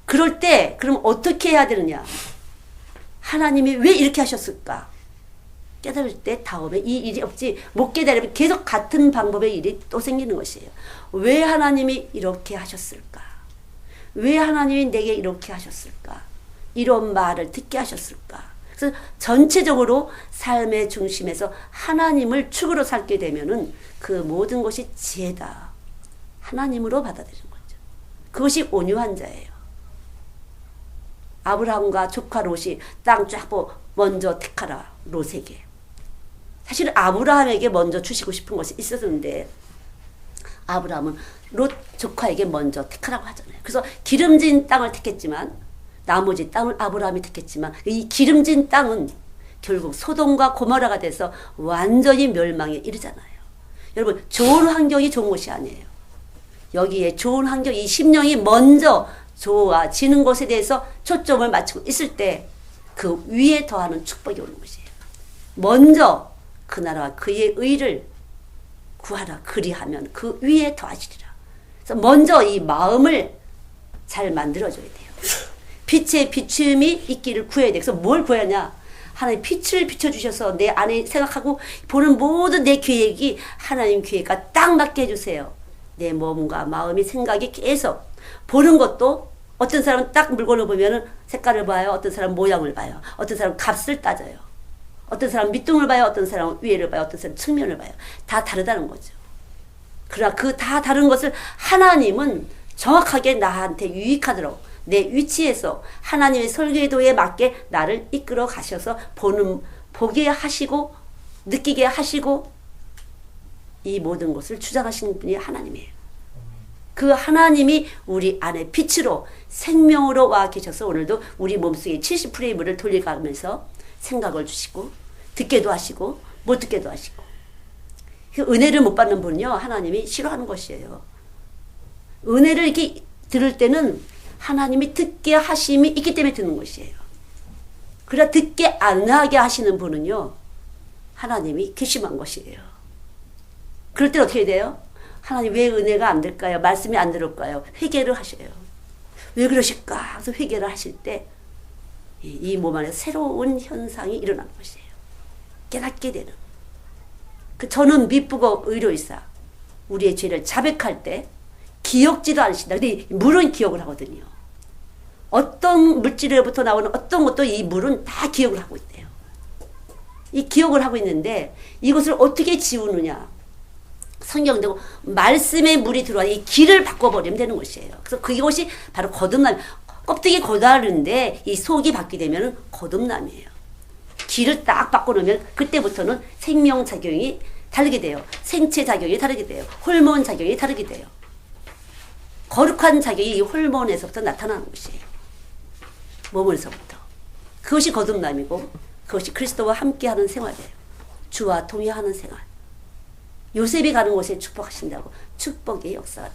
그럴 때 그럼 어떻게 해야 되느냐. 하나님이 왜 이렇게 하셨을까. 깨달을 때 다음에 이 일이 없지. 못 깨달으면 계속 같은 방법의 일이 또 생기는 것이에요. 왜 하나님이 이렇게 하셨을까. 왜 하나님이 내게 이렇게 하셨을까. 이런 말을 듣게 하셨을까. 그래서 전체적으로 삶의 중심에서 하나님을 축으로 살게 되면은 그 모든 것이 지혜다. 하나님으로 받아들이는 거죠. 그것이 온유한 자예요. 아브라함과 조카 롯이 땅 쫙 보고 먼저 택하라. 롯에게. 사실 아브라함에게 먼저 주시고 싶은 것이 있었는데 아브라함은 롯 조카에게 먼저 택하라고 하잖아요. 그래서 기름진 땅을 택했지만 나머지 땅을 아브라함이 택했지만 이 기름진 땅은 결국 소돔과 고모라가 돼서 완전히 멸망에 이르잖아요. 여러분 좋은 환경이 좋은 것이 아니에요. 여기에 좋은 환경, 이 심령이 먼저 좋아지는 것에 대해서 초점을 맞추고 있을 때 그 위에 더하는 축복이 오는 것이에요. 먼저 그 나라와 그의 의를 구하라. 그리하면 그 위에 더하시리라. 그래서 먼저 이 마음을 잘 만들어줘야 돼요. 빛의 비춤이 있기를 구해야 돼. 그래서 뭘 구하냐? 하나님 빛을 비춰주셔서 내 안에 생각하고 보는 모든 내 계획이 하나님 계획과 딱 맞게 해주세요. 내 몸과 마음이 생각이 계속 보는 것도 어떤 사람은 딱 물건을 보면은 색깔을 봐요. 어떤 사람은 모양을 봐요. 어떤 사람은 값을 따져요. 어떤 사람은 밑둥을 봐요. 어떤 사람은 위에를 봐요. 어떤 사람은 측면을 봐요. 다 다르다는 거죠. 그러나 그 다 다른 것을 하나님은 정확하게 나한테 유익하도록 내 위치에서 하나님의 설계도에 맞게 나를 이끌어 가셔서 보게 하시고 느끼게 하시고 이 모든 것을 주장하시는 분이 하나님이에요. 그 하나님이 우리 안에 빛으로 생명으로 와 계셔서 오늘도 우리 몸속에 70%를 돌려가면서 생각을 주시고 듣게도 하시고 못 듣게도 하시고 그 은혜를 못 받는 분은요 하나님이 싫어하는 것이에요. 은혜를 이렇게 들을 때는 하나님이 듣게 하심이 있기 때문에 듣는 것이에요. 그러나 듣게 안 하게 하시는 분은요 하나님이 괘씸한 것이에요. 그럴 때 어떻게 돼요? 하나님 왜 은혜가 안 될까요? 말씀이 안 들을까요? 회개를 하셔요. 왜 그러실까? 그래서 회개를 하실 때 이 몸 안에 새로운 현상이 일어나는 것이에요. 깨닫게 되는. 저는 미쁘고 의로이사 우리의 죄를 자백할 때 기억지도 않으신다. 근데 물은 기억을 하거든요. 어떤 물질로부터 나오는 어떤 것도 이 물은 다 기억을 하고 있대요. 이 기억을 하고 있는데 이것을 어떻게 지우느냐. 성경도 말씀의 물이 들어와 이 길을 바꿔버리면 되는 것이에요. 그래서 그것이 바로 거듭남. 껍데기 고다른데 이 속이 바뀌게 되면 거듭남이에요. 길을 딱 바꿔놓으면 그때부터는 생명작용이 다르게 돼요. 생체작용이 다르게 돼요. 호르몬 작용이 다르게 돼요. 거룩한 작용이 이 호르몬에서부터 나타나는 것이에요. 몸에서부터. 그것이 거듭남이고 그것이 그리스도와 함께하는 생활이에요. 주와 동의하는 생활. 요셉이 가는 곳에 축복하신다고 축복의 역사가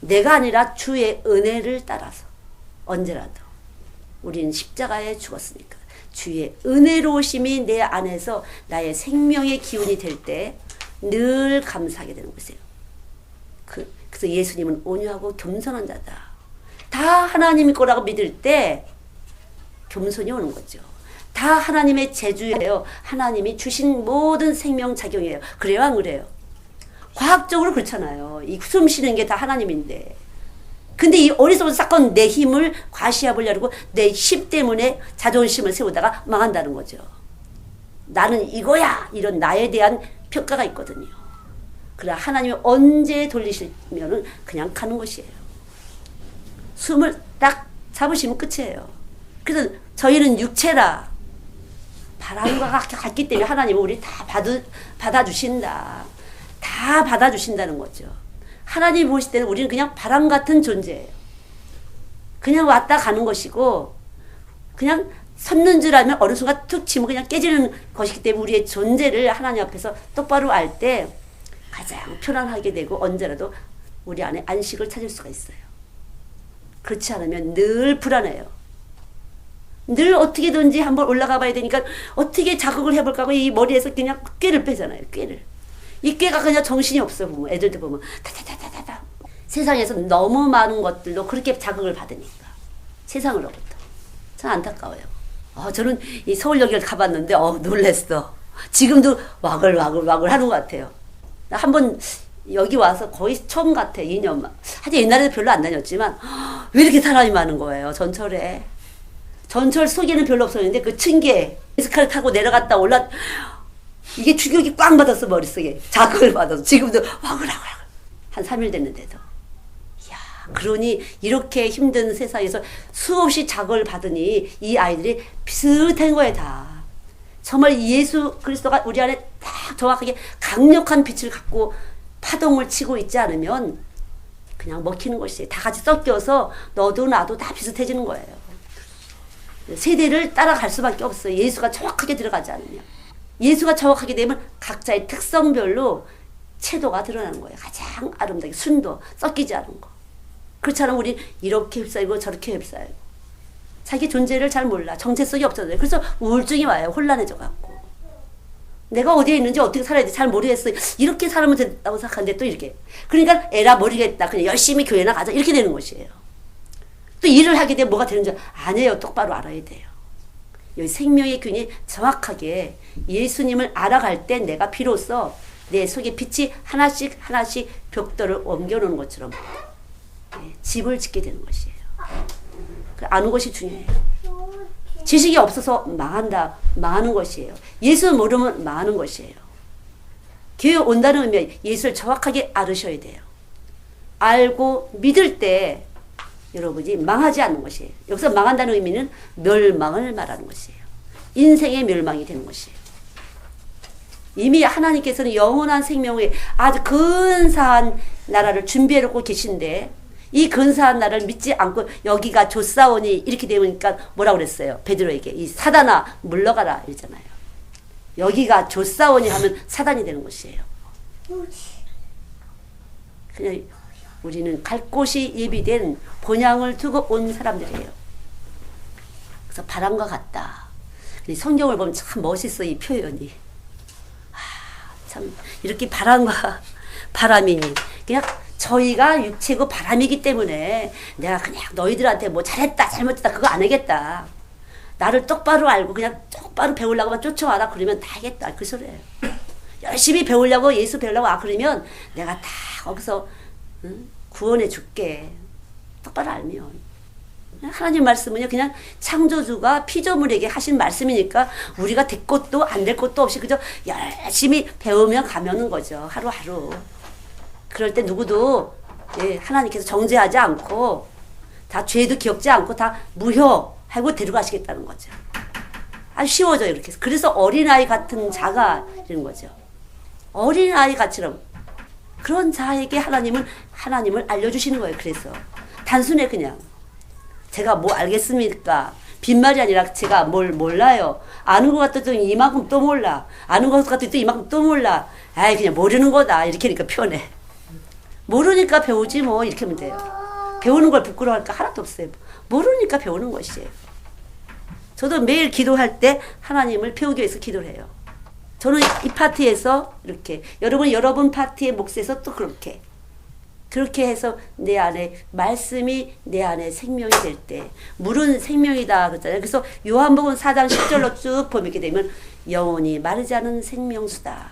내가 아니라 주의 은혜를 따라서 언제라도 우리는 십자가에 죽었으니까 주의 은혜로우심이 내 안에서 나의 생명의 기운이 될 때 늘 감사하게 되는 것이에요. 그래서 예수님은 온유하고 겸손한 자다. 다 하나님이 거라고 믿을 때 겸손이 오는 거죠. 다 하나님의 재주예요. 하나님이 주신 모든 생명작용이에요. 그래요 안 그래요? 과학적으로 그렇잖아요. 이 숨 쉬는 게 다 하나님인데. 근데 이 어리석은 사건 내 힘을 과시해보려고 내 힘 때문에 자존심을 세우다가 망한다는 거죠. 나는 이거야! 이런 나에 대한 평가가 있거든요. 그래 하나님이 언제 돌리시면은 그냥 가는 것이에요. 숨을 딱 잡으시면 끝이에요. 그래서 저희는 육체라 바람과 같기 때문에 하나님은 우리 다 받아주신다. 다 받아주신다는 거죠. 하나님이 보실 때는 우리는 그냥 바람 같은 존재예요. 그냥 왔다 가는 것이고 그냥 섰는 줄 알면 어느 순간 툭 치면 그냥 깨지는 것이기 때문에 우리의 존재를 하나님 앞에서 똑바로 알 때 가장 편안하게 되고 언제라도 우리 안에 안식을 찾을 수가 있어요. 그렇지 않으면 늘 불안해요. 늘 어떻게든지 한번 올라가 봐야 되니까 어떻게 자극을 해볼까 하고 이 머리에서 그냥 꾀를 빼잖아요. 꾀를. 이 꾀가 그냥 정신이 없어 보면 애들도 보면 타타타타타타. 세상에서 너무 많은 것들로 그렇게 자극을 받으니까 세상으로부터 참 안타까워요. 저는 이 서울역을 가봤는데 놀랬어. 지금도 와글와글 하는 것 같아요. 나 한번 여기 와서 거의 처음 같아. 2년만. 하여튼 옛날에도 별로 안 다녔지만 왜 이렇게 사람이 많은 거예요. 전철에. 전철 속에는 별로 없었는데 그 층계 에스카레이터 타고 내려갔다 이게 충격이 꽝 받았어. 머릿속에 자극을 받아서 지금도 와글와글 한 3일 됐는데도. 이야, 그러니 이렇게 힘든 세상에서 수없이 자극을 받으니 이 아이들이 비슷한 거예요. 다 정말 예수 그리스도가 우리 안에 딱 정확하게 강력한 빛을 갖고 파동을 치고 있지 않으면 그냥 먹히는 것이에요. 다 같이 섞여서 너도 나도 다 비슷해지는 거예요. 세대를 따라갈 수밖에 없어요. 예수가 정확하게 들어가지 않으면. 예수가 정확하게 되면 각자의 특성별로 채도가 드러나는 거예요. 가장 아름답게 순도 섞이지 않은 거. 그렇지 않으면 우리 이렇게 휩싸이고 저렇게 휩싸이고 자기 존재를 잘 몰라. 정체성이 없어져요. 그래서 우울증이 와요. 혼란해져 갖고. 내가 어디에 있는지 어떻게 살아야 돼 잘 모르겠어요. 이렇게 살면 된다고 생각하는데 또 이렇게. 그러니까 에라 모르겠다. 그냥 열심히 교회나 가자. 이렇게 되는 것이에요. 또 일을 하게 되면 뭐가 되는 줄 아니에요. 똑바로 알아야 돼요. 여기 생명의 균이 정확하게 예수님을 알아갈 때 내가 비로소 내 속에 빛이 하나씩 벽돌을 옮겨놓는 것처럼 집을 짓게 되는 것이에요. 아는 것이 중요해요. 지식이 없어서 망하는 것이에요. 예수 모르면 망하는 것이에요. 교회 온다는 의미가 예수를 정확하게 알으셔야 돼요. 알고 믿을 때 여러분이 망하지 않는 것이에요. 여기서 망한다는 의미는 멸망을 말하는 것이에요. 인생의 멸망이 되는 것이에요. 이미 하나님께서는 영원한 생명의 아주 근사한 나라를 준비해 놓고 계신데 이 근사한 나라를 믿지 않고 여기가 조사오니 이렇게 되니까 뭐라고 그랬어요? 베드로에게 이 사단아 물러가라 이러잖아요. 여기가 조사오니 하면 사단이 되는 것이에요. 그냥 우리는 갈 곳이 예비된 본향을 두고 온 사람들이에요. 그래서 바람과 같다. 성경을 보면 참 멋있어 이 표현이. 참 이렇게 바람이니 그냥 저희가 육체고 바람이기 때문에 내가 그냥 너희들한테 뭐 잘했다 잘못했다 그거 안 하겠다. 나를 똑바로 알고 그냥 똑바로 배우려고만 쫓아와라 그러면 다 하겠다 그 소리예요. 열심히 배우려고 예수 배우려고 그러면 내가 다 거기서 구원해 줄게. 똑바로 알면. 하나님 말씀은요 그냥 창조주가 피조물에게 하신 말씀이니까 우리가 될 것도 안 될 것도 없이 그저 열심히 배우며 가면은 거죠. 하루하루. 그럴 때 누구도 하나님께서 정죄하지 않고 다 죄도 기억지 않고 다 무효하고 데려가시겠다는 거죠. 아주 쉬워져요 이렇게. 그래서 어린아이 같은 자가 이런 거죠. 어린아이 같이럼 그런 자에게 하나님을 알려주시는 거예요. 그래서 단순해 그냥 제가 뭐 알겠습니까? 빈말이 아니라 제가 뭘 몰라요. 아는 것 같아도 이만큼 또 몰라. 아는 것 같아도 이만큼 또 몰라. 아이 그냥 모르는 거다. 이렇게 하니까 편해. 모르니까 배우지 뭐 이렇게 하면 돼요. 배우는 걸 부끄러워할 거 하나도 없어요. 모르니까 배우는 것이에요. 저도 매일 기도할 때 하나님을 배우기 위해서 기도를 해요. 저는 이 파티에서 이렇게 여러분 파티의 몫에서 또 그렇게 해서 내 안에 말씀이 내 안에 생명이 될 때 물은 생명이다 그랬잖아요. 그래서 요한복음 4장 10절로 쭉 보게 되면 영원히 마르지 않은 생명수다.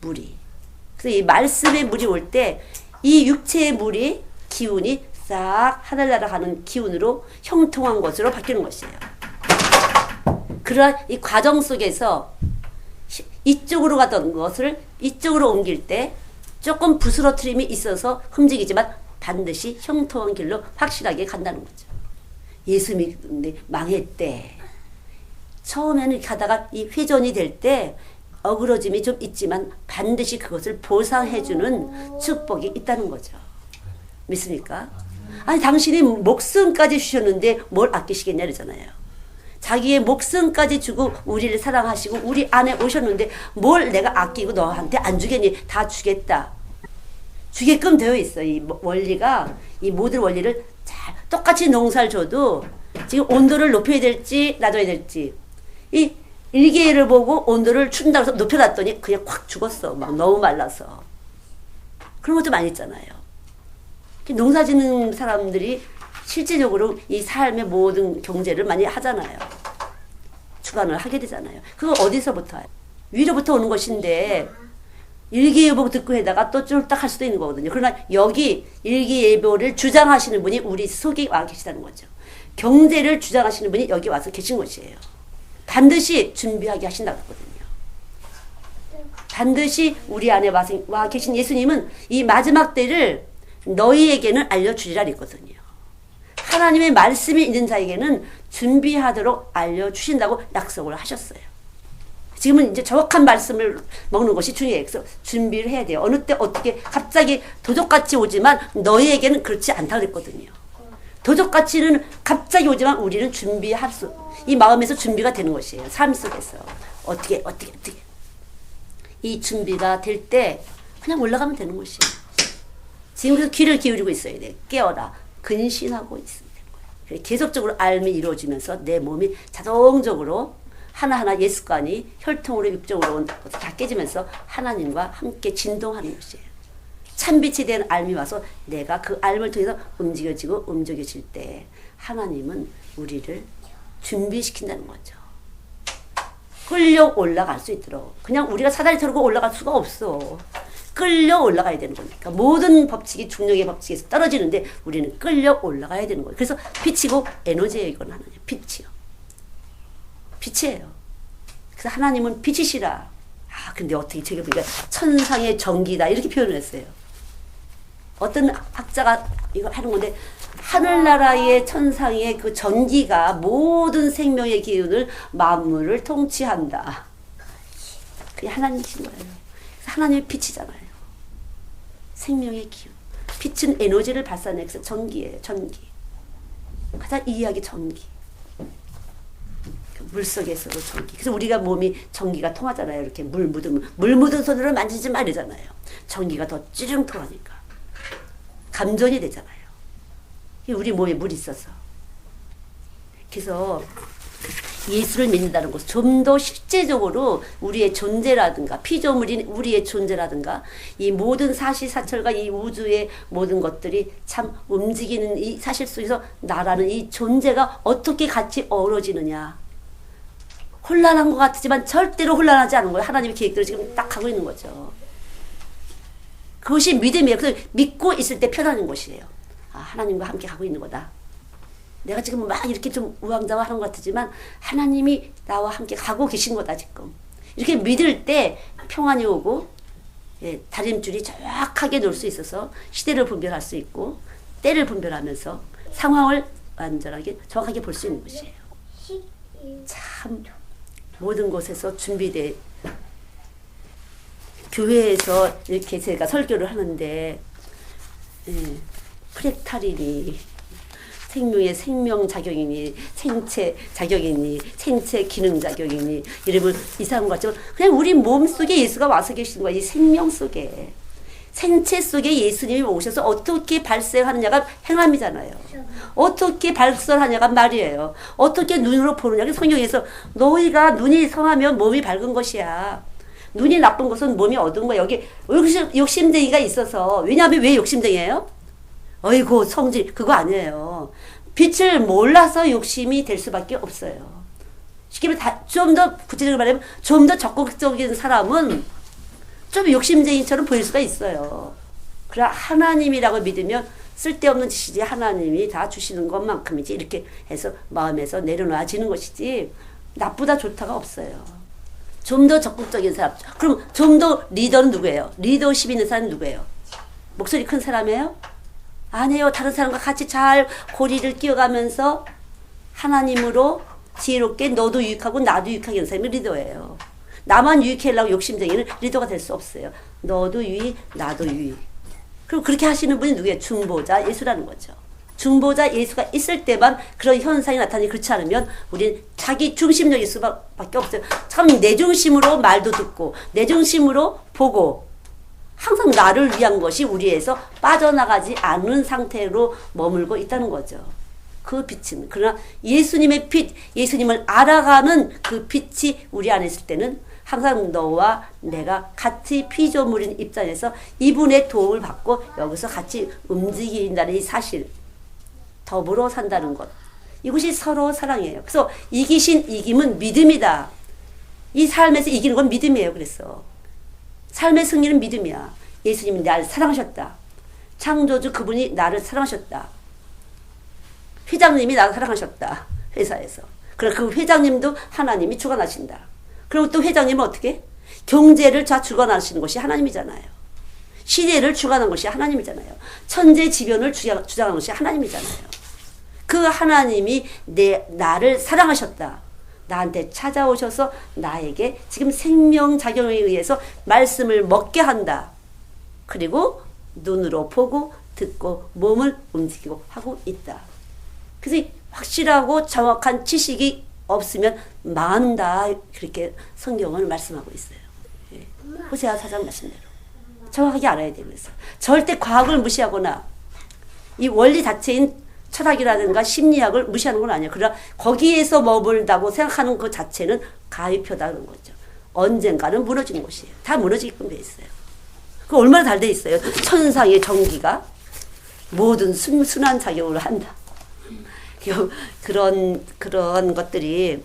물이. 그래서 이 말씀의 물이 올 때 이 육체의 물이 기운이 싹 하늘나라 가는 기운으로 형통한 것으로 바뀌는 것이에요. 그러나 이 과정 속에서 이쪽으로 가던 것을 이쪽으로 옮길 때 조금 부스러트림이 있어서 흠직이지만 반드시 형통한 길로 확실하게 간다는 거죠. 예수 믿는데 망했대. 처음에는 가다가 이 회전이 될 때 어그러짐이 좀 있지만 반드시 그것을 보상해주는 축복이 있다는 거죠. 믿습니까? 아니 당신이 목숨까지 주셨는데 뭘 아끼시겠냐 그러잖아요. 자기의 목숨까지 주고 우리를 사랑하시고 우리 안에 오셨는데 뭘 내가 아끼고 너한테 안 주겠니? 다 주겠다. 주게끔 되어 있어. 이 원리가 이 모든 원리를 잘 똑같이 농사를 줘도 지금 온도를 높여야 될지 낮아야 될지 이 일개를 보고 온도를 춘다고 해서 높여놨더니 그냥 확 죽었어. 막 너무 말라서. 그런 것도 많이 있잖아요. 농사 짓는 사람들이 실질적으로 이 삶의 모든 경제를 많이 하잖아요. 주관을 하게 되잖아요. 그거 어디서부터 위로부터 오는 것인데 일기예보 듣고 해다가 또 쫄딱 할 수도 있는 거거든요. 그러나 여기 일기예보를 주장하시는 분이 우리 속에 와 계시다는 거죠. 경제를 주장하시는 분이 여기 와서 계신 것이에요. 반드시 준비하게 하신다고 하거든요. 반드시 우리 안에 와 계신 예수님은 이 마지막 때를 너희에게는 알려주리라 했거든요. 하나님의 말씀이 있는 자에게는 준비하도록 알려주신다고 약속을 하셨어요. 지금은 이제 정확한 말씀을 먹는 것이 중요해요. 그래서 준비를 해야 돼요. 어느 때 어떻게 갑자기 도적같이 오지만 너희에게는 그렇지 않다고 그랬거든요. 도적같이는 갑자기 오지만 우리는 준비할 수, 이 마음에서 준비가 되는 것이에요. 삶 속에서. 어떻게. 이 준비가 될 때 그냥 올라가면 되는 것이에요. 지금 귀를 기울이고 있어야 돼. 깨어라. 근신하고 있으면 되는 거예요. 계속적으로 알미 이루어지면서 내 몸이 자동적으로 하나하나 예습관이 혈통으로 육정으로 다 깨지면서 하나님과 함께 진동하는 것이에요. 참빛이 된 알미 와서 내가 그 알을 통해서 움직여질 때 하나님은 우리를 준비시킨다는 거죠. 끌려 올라갈 수 있도록. 그냥 우리가 사다리 털고 올라갈 수가 없어. 끌려 올라가야 되는 거니까. 모든 법칙이 중력의 법칙에서 떨어지는데 우리는 끌려 올라가야 되는 거예요. 그래서 빛이고 에너지예요. 이건 하나님. 빛이요. 빛이에요. 그래서 하나님은 빛이시라. 근데 어떻게 제가 보니까 천상의 전기다 이렇게 표현을 했어요. 어떤 학자가 이거 하는 건데 하늘나라의 천상의 그 전기가 모든 생명의 기운을 만물을 통치한다. 그게 하나님이신 거예요. 하나님의 빛이잖아요. 생명의 기운. 빛은 에너지를 발산해서 전기예요. 전기. 가장 이해하기 전기. 물속에서도 전기. 그래서 우리가 몸이 전기가 통하잖아요. 이렇게 물 묻은 손으로 만지지 말이잖아요. 전기가 더 찌릉 통하니까. 감전이 되잖아요. 우리 몸에 물이 있어서. 그래서 예수를 믿는다는 것은 좀 더 실제적으로 우리의 존재라든가 피조물인 우리의 존재라든가 이 모든 사시사철과 이 우주의 모든 것들이 참 움직이는 이 사실 속에서 나라는 이 존재가 어떻게 같이 어우러지느냐. 혼란한 것 같지만 절대로 혼란하지 않은 거예요. 하나님의 계획대로 지금 딱 하고 있는 거죠. 그것이 믿음이에요. 그래서 믿고 있을 때 편안한 것이에요. 하나님과 함께 가고 있는 거다. 내가 지금 막 이렇게 좀 우왕좌왕하는 것 같지만 하나님이 나와 함께 가고 계신 거다 지금. 이렇게 믿을 때 평안이 오고 다림줄이 정확하게 놓을 수 있어서 시대를 분별할 수 있고 때를 분별하면서 상황을 완전하게 정확하게 볼 수 있는 것이에요. 참 모든 곳에서 준비돼. 교회에서 이렇게 제가 설교를 하는데 프렉탈이니 생명의 생명작용이니 생체 작용이니 생체 기능 작용이니 이름을 이상한 것 같지만 그냥 우리 몸속에 예수가 와서 계시는 거야. 이 생명 속에 생체 속에 예수님이 오셔서 어떻게 발생하느냐가 행함이잖아요. 어떻게 발설하냐가 말이에요. 어떻게 눈으로 보느냐가 성경에서 너희가 눈이 성하면 몸이 밝은 것이야. 눈이 나쁜 것은 몸이 어두운 거야. 여기 욕심쟁이가 있어서. 왜냐하면 왜 욕심쟁이에요? 어이구 성질 그거 아니에요. 빛을 몰라서 욕심이 될 수밖에 없어요. 쉽게 말하면 좀 더 구체적으로 말하면 좀 더 적극적인 사람은 좀 욕심쟁이처럼 보일 수가 있어요. 그러나 하나님이라고 믿으면 쓸데없는 짓이지 하나님이 다 주시는 것만큼이지 이렇게 해서 마음에서 내려놔지는 것이지 나쁘다 좋다가 없어요. 좀 더 적극적인 사람. 그럼 좀 더 리더는 누구예요? 리더십 있는 사람은 누구예요? 목소리 큰 사람이에요? 아니에요. 다른 사람과 같이 잘 고리를 끼워가면서 하나님으로 지혜롭게 너도 유익하고 나도 유익하게 하는 사람이 리더예요. 나만 유익해 하려고 욕심쟁이는 리더가 될 수 없어요. 너도 유익, 나도 유익. 그럼 그렇게 하시는 분이 누구예요? 중보자 예수라는 거죠. 중보자 예수가 있을 때만 그런 현상이 나타나니 그렇지 않으면 우리는 자기 중심적일 수밖에 없어요. 참 내 중심으로 말도 듣고 내 중심으로 보고 항상 나를 위한 것이 우리에서 빠져나가지 않는 상태로 머물고 있다는 거죠. 그 빛은 그러나 예수님의 빛, 예수님을 알아가는 그 빛이 우리 안에 있을 때는 항상 너와 내가 같이 피조물인 입장에서 이분의 도움을 받고 여기서 같이 움직인다는 이 사실, 더불어 산다는 것, 이것이 서로 사랑이에요. 그래서 이기신 이김은 믿음이다. 이 삶에서 이기는 건 믿음이에요. 그래서 삶의 승리는 믿음이야. 예수님이 나를 사랑하셨다. 창조주 그분이 나를 사랑하셨다. 회장님이 나를 사랑하셨다. 회사에서. 그럼 그 회장님도 하나님이 주관하신다. 그리고 또 회장님은 어떻게? 경제를 다 주관하시는 것이 하나님이잖아요. 시대를 주관하는 것이 하나님이잖아요. 천재지변을 주장하는 것이 하나님이잖아요. 그 하나님이 나를 사랑하셨다. 나한테 찾아오셔서 나에게 지금 생명작용에 의해서 말씀을 먹게 한다. 그리고 눈으로 보고 듣고 몸을 움직이고 하고 있다. 그래서 확실하고 정확한 지식이 없으면 망한다. 그렇게 성경은 말씀하고 있어요. 예. 호세아 4장 말씀대로. 정확하게 알아야 돼요. 그래서 절대 과학을 무시하거나 이 원리 자체인 철학이라든가 심리학을 무시하는 건 아니에요. 그러나 거기에서 머물다고 생각하는 것 자체는 가위표다는 거죠. 언젠가는 무너지는 것이에요. 다 무너지게끔 돼 있어요. 그 얼마나 잘 돼 있어요. 천상의 전기가 모든 순환 작용을 한다. 그런 것들이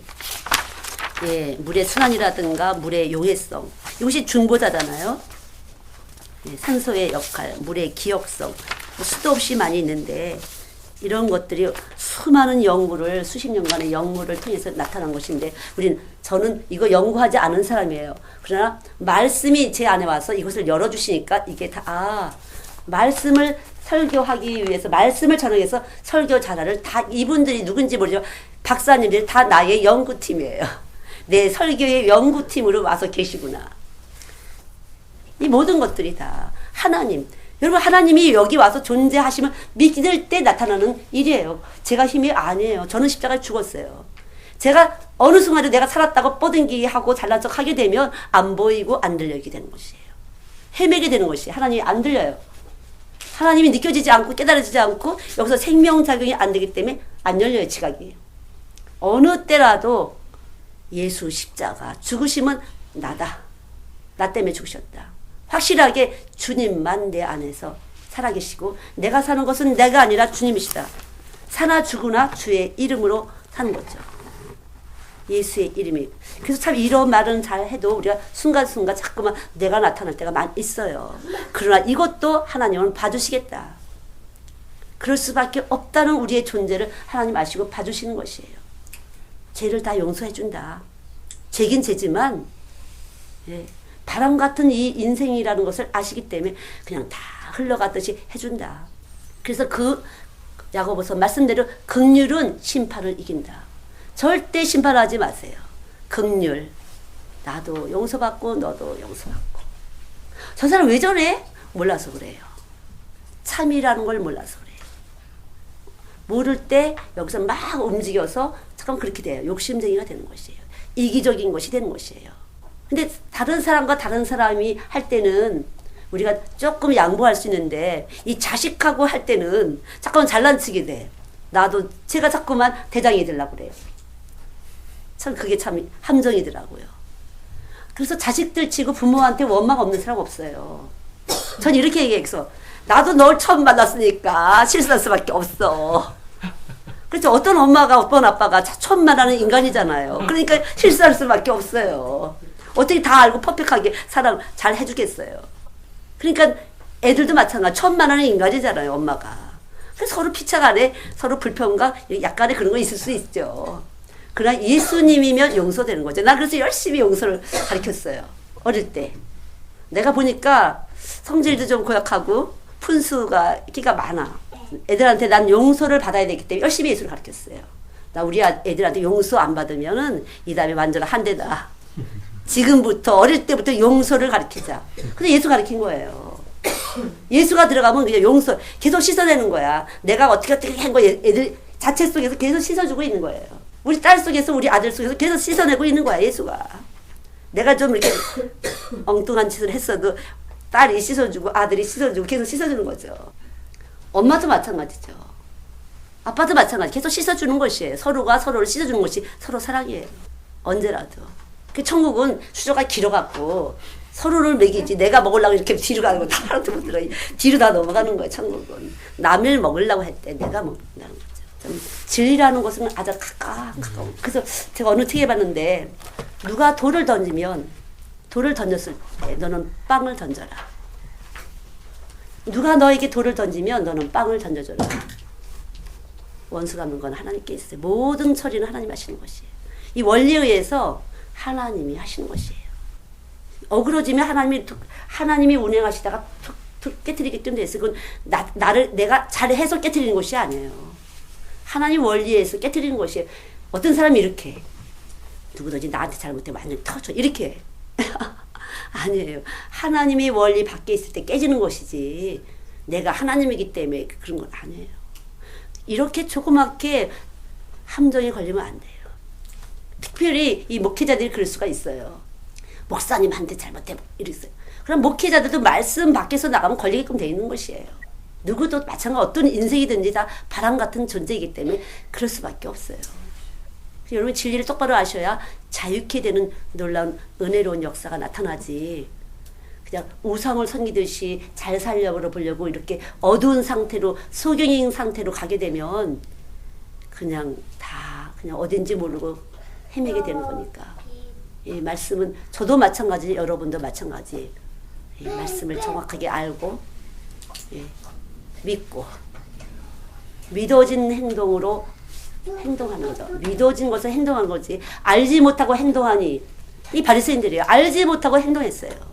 예, 물의 순환이라든가 물의 용해성 이것이 중보자잖아요. 예, 산소의 역할, 물의 기억성 수도 없이 많이 있는데 이런 것들이 수많은 연구를 수십 년간의 연구를 통해서 나타난 것인데 저는 이거 연구하지 않은 사람이에요. 그러나 말씀이 제 안에 와서 이것을 열어주시니까 이게 다 말씀을 설교하기 위해서 말씀을 전하기 위해서 설교 자료를 다 이분들이 누군지 모르죠. 박사님들이 다 나의 연구팀이에요. 내 설교의 연구팀으로 와서 계시구나. 이 모든 것들이 다 하나님. 여러분 하나님이 여기 와서 존재하시면 믿을 때 나타나는 일이에요. 제가 힘이 아니에요. 저는 십자가에 죽었어요. 제가 어느 순간에 내가 살았다고 뻗은기 하고 잘난 척 하게 되면 안 보이고 안 들리게 되는 것이에요. 헤매게 되는 것이 하나님이 안 들려요. 하나님이 느껴지지 않고 깨달아지지 않고 여기서 생명작용이 안 되기 때문에 안 열려요. 지각이. 어느 때라도 예수 십자가 죽으심은 나다. 나 때문에 죽으셨다. 확실하게 주님만 내 안에서 살아계시고 내가 사는 것은 내가 아니라 주님이시다. 사나 죽으나 주의 이름으로 사는 거죠. 예수의 이름이. 그래서 참 이런 말은 잘 해도 우리가 순간순간 자꾸만 내가 나타날 때가 많이 있어요. 그러나 이것도 하나님은 봐주시겠다. 그럴 수밖에 없다는 우리의 존재를 하나님 아시고 봐주시는 것이에요. 죄를 다 용서해 준다. 죄긴 죄지만 예, 바람 같은 이 인생이라는 것을 아시기 때문에 그냥 다 흘러가듯이 해준다. 그래서 그 야고보서 말씀대로 긍휼은 심판을 이긴다. 절대 심판하지 마세요. 긍휼. 나도 용서받고 너도 용서받고. 저 사람 왜 저래? 몰라서 그래요. 참이라는 걸 몰라서 그래요. 모를 때 여기서 막 움직여서 잠깐 그렇게 돼요. 욕심쟁이가 되는 것이에요. 이기적인 것이 되는 것이에요. 근데 다른 사람과 다른 사람이 할 때는 우리가 조금 양보할 수 있는데 이 자식하고 할 때는 자꾸만 잘난치게 돼. 나도 제가 자꾸만 대장이 되려고 그래요. 참 그게 참 함정이더라고요. 그래서 자식들 치고 부모한테 원망 없는 사람 없어요. 전 이렇게 얘기해서 나도 널 처음 만났으니까 실수할 수밖에 없어. 그렇죠. 어떤 엄마가 어떤 아빠가 처음 만나는 인간이잖아요. 그러니까 실수할 수밖에 없어요. 어떻게 다 알고 퍼펙트하게 사랑 잘 해주겠어요. 그러니까 애들도 마찬가지. 처음 만나는 인간이잖아요. 엄마가. 그래서 서로 피차간에 서로 불평과 약간의 그런 거 있을 수 있죠. 그러나 예수님이면 용서되는 거죠. 난 그래서 열심히 용서를 가르쳤어요. 어릴 때. 내가 보니까 성질도 좀 고약하고 푼수가 끼가 많아. 애들한테 난 용서를 받아야 되기 때문에 열심히 예수를 가르쳤어요. 나 우리 애들한테 용서 안 받으면은 이 다음에 완전 한 대다. 지금부터 어릴 때부터 용서를 가르치자. 근데 예수 가르친 거예요. 예수가 들어가면 그냥 용서 계속 씻어내는 거야. 내가 어떻게 한 거야. 애들 자체 속에서 계속 씻어주고 있는 거예요. 우리 딸 속에서 우리 아들 속에서 계속 씻어내고 있는 거야. 예수가. 내가 좀 이렇게 엉뚱한 짓을 했어도 딸이 씻어주고 아들이 씻어주고 계속 씻어주는 거죠. 엄마도 마찬가지죠. 아빠도 마찬가지. 계속 씻어주는 것이에요. 서로가 서로를 씻어주는 것이 서로 사랑이에요. 언제라도. 그 천국은 수조가 길어갖고 서로를 먹이지. 내가 먹으려고 이렇게 뒤로 가는 거 다 하나도 못 들어. 뒤로 다 넘어가는 거예요. 천국은. 남을 먹으려고 할 때 내가 먹는다는 거죠. 좀 진리라는 것은 아주 가까워. 그래서 제가 어느 책에 봤는데 누가 돌을 던지면 돌을 던졌을 때 너는 빵을 던져라. 누가 너에게 돌을 던지면 너는 빵을 던져줘라. 원수 갚는 건 하나님께 있어요. 모든 처리는 하나님 하시는 것이에요. 이 원리에 의해서 하나님이 하시는 것이에요. 어그러지면 하나님이 운행하시다가 툭 깨트리기 때문에 그건 내가 잘해서 깨트리는 것이 아니에요. 하나님 원리에서 깨트리는 것이에요. 어떤 사람이 이렇게 누구든지 나한테 잘못해 완전히 터져 이렇게 아니에요. 하나님의 원리 밖에 있을 때 깨지는 것이지 내가 하나님이기 때문에 그런 건 아니에요. 이렇게 조그맣게 함정에 걸리면 안 돼요. 특별히 이 목회자들이 그럴 수가 있어요. 목사님한테 잘못해 이랬어요. 그럼 목회자들도 말씀 밖에서 나가면 걸리게끔 돼 있는 것이에요. 누구도 마찬가지 어떤 인생이든지 다 바람 같은 존재이기 때문에 그럴 수밖에 없어요. 여러분 진리를 똑바로 아셔야 자유케 되는 놀라운 은혜로운 역사가 나타나지. 그냥 우상을 섬기듯이 잘 살려보려고 이렇게 어두운 상태로 소경인 상태로 가게 되면 그냥 어딘지 모르고 헤매게 되는 거니까. 이 말씀은 저도 마찬가지, 여러분도 마찬가지. 이 말씀을 정확하게 알고 믿고 믿어진 행동으로 행동하는 거죠. 믿어진 것을 행동한 거지. 알지 못하고 행동하니 이 바리새인들이에요. 알지 못하고 행동했어요.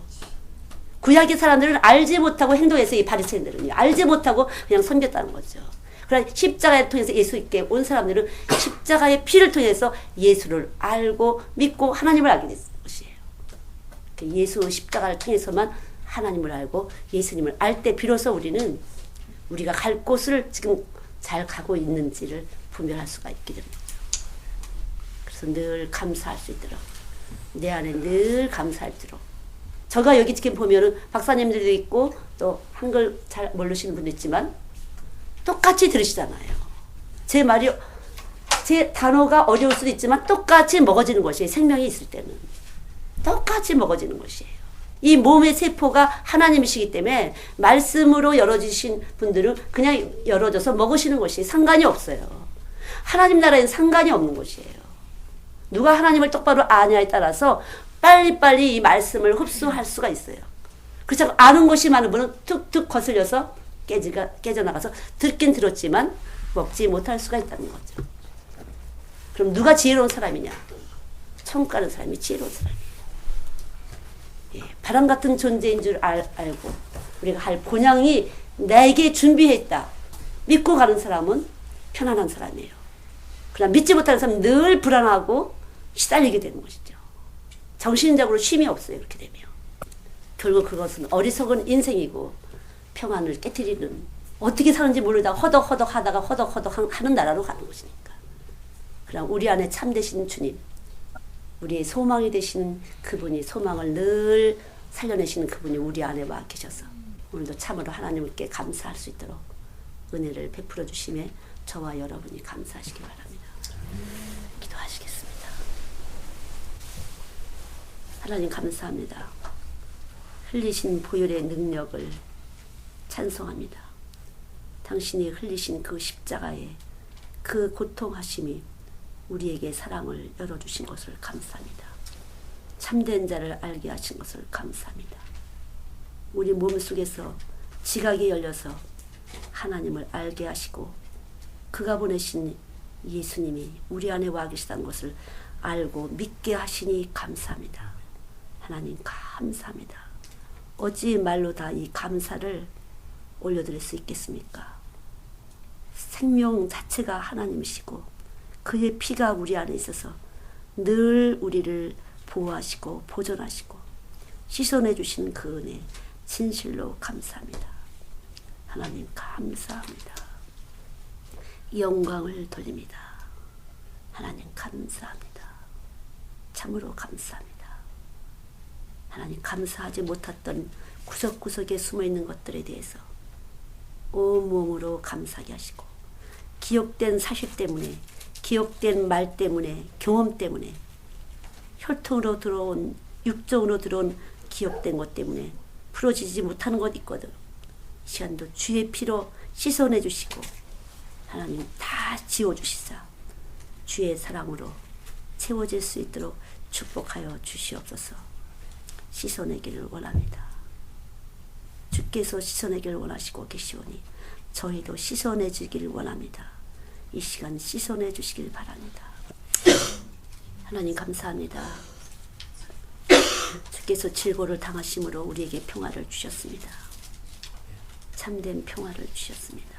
구약의 사람들은 알지 못하고 행동했어요. 이 바리새인들은요. 알지 못하고 그냥 섬겼다는 거죠. 그러나 십자가를 통해서 예수께 온 사람들은 십자가의 피를 통해서 예수를 알고 믿고 하나님을 알게 된 것이에요. 예수 십자가를 통해서만 하나님을 알고 예수님을 알 때 비로소 우리는 우리가 갈 곳을 지금 잘 가고 있는지를 분별할 수가 있게 됩니다. 그래서 늘 감사할 수 있도록 내 안에 늘 감사할수록 제가 여기 지금 보면은 박사님들도 있고 또 한글 잘 모르시는 분도 있지만 똑같이 들으시잖아요. 제 말이 제 단어가 어려울 수도 있지만 똑같이 먹어지는 것이에요. 생명이 있을 때는 똑같이 먹어지는 것이에요. 이 몸의 세포가 하나님이시기 때문에 말씀으로 열어주신 분들은 그냥 열어줘서 먹으시는 것이 상관이 없어요. 하나님 나라에는 상관이 없는 것이에요. 누가 하나님을 똑바로 아냐에 따라서 빨리빨리 이 말씀을 흡수할 수가 있어요. 그렇죠. 아는 것이 많은 분은 툭툭 거슬려서 깨져나가서 듣긴 들었지만 먹지 못할 수가 있다는 거죠. 그럼 누가 지혜로운 사람이냐? 천국 가는 사람이 지혜로운 사람이에요. 바람 같은 존재인 줄 알고 우리가 할 본향이 내게 준비했다. 믿고 가는 사람은 편안한 사람이에요. 그러나 믿지 못하는 사람은 늘 불안하고 시달리게 되는 것이죠. 정신적으로 쉼이 없어요. 이렇게 되면. 결국 그것은 어리석은 인생이고 평안을 깨트리는 어떻게 사는지 모르다가 허덕허덕 하다가 허덕허덕 하는 나라로 가는 것이니까. 그럼 우리 안에 참되신 주님, 우리의 소망이 되신 그분이 소망을 늘 살려내시는 그분이 우리 안에 와 계셔서 오늘도 참으로 하나님께 감사할 수 있도록 은혜를 베풀어 주심에 저와 여러분이 감사하시기 바랍니다. 기도하시겠습니다. 하나님 감사합니다. 흘리신 보혈의 능력을 찬송합니다. 당신이 흘리신 그 십자가의 그 고통하심이 우리에게 사랑을 열어주신 것을 감사합니다. 참된 자를 알게 하신 것을 감사합니다. 우리 몸속에서 지각이 열려서 하나님을 알게 하시고 그가 보내신 예수님이 우리 안에 와 계시다는 것을 알고 믿게 하시니 감사합니다. 하나님 감사합니다. 어찌 말로 다 이 감사를 올려드릴 수 있겠습니까? 생명 자체가 하나님이시고 그의 피가 우리 안에 있어서 늘 우리를 보호하시고 보존하시고 씻어내 주시는 그 은혜 진실로 감사합니다. 하나님 감사합니다. 영광을 돌립니다. 하나님 감사합니다. 참으로 감사합니다. 하나님 감사하지 못했던 구석구석에 숨어있는 것들에 대해서 온몸으로 감사하게 하시고 기억된 사실 때문에 기억된 말 때문에 경험 때문에 혈통으로 들어온 육정으로 들어온 기억된 것 때문에 풀어지지 못하는 것 있거든. 이 시간도 주의 피로 씻어내 주시고 하나님 다 지워주시사 주의 사랑으로 채워질 수 있도록 축복하여 주시옵소서. 씻어내기를 원합니다. 주께서 씻어내기를 원하시고 계시오니 저희도 씻어내주기를 원합니다. 이 시간 씻어내 주시길 바랍니다. 하나님 감사합니다. 주께서 질고를 당하심으로 우리에게 평화를 주셨습니다. 참된 평화를 주셨습니다.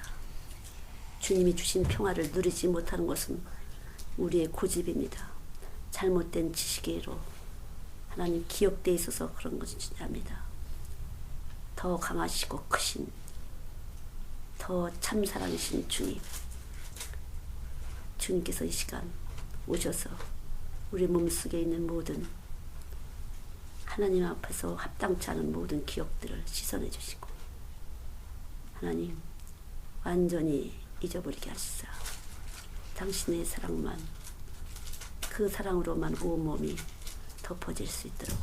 주님이 주신 평화를 누리지 못하는 것은 우리의 고집입니다. 잘못된 지식으로 하나님 기억되어 있어서 그런 것입니다. 더 강하시고 크신 더 참사랑이신 주님, 주님께서 이 시간 오셔서 우리 몸속에 있는 모든 하나님 앞에서 합당치 않은 모든 기억들을 씻어내 주시고 하나님 완전히 잊어버리게 하시사 당신의 사랑만 그 사랑으로만 온몸이 덮어질 수 있도록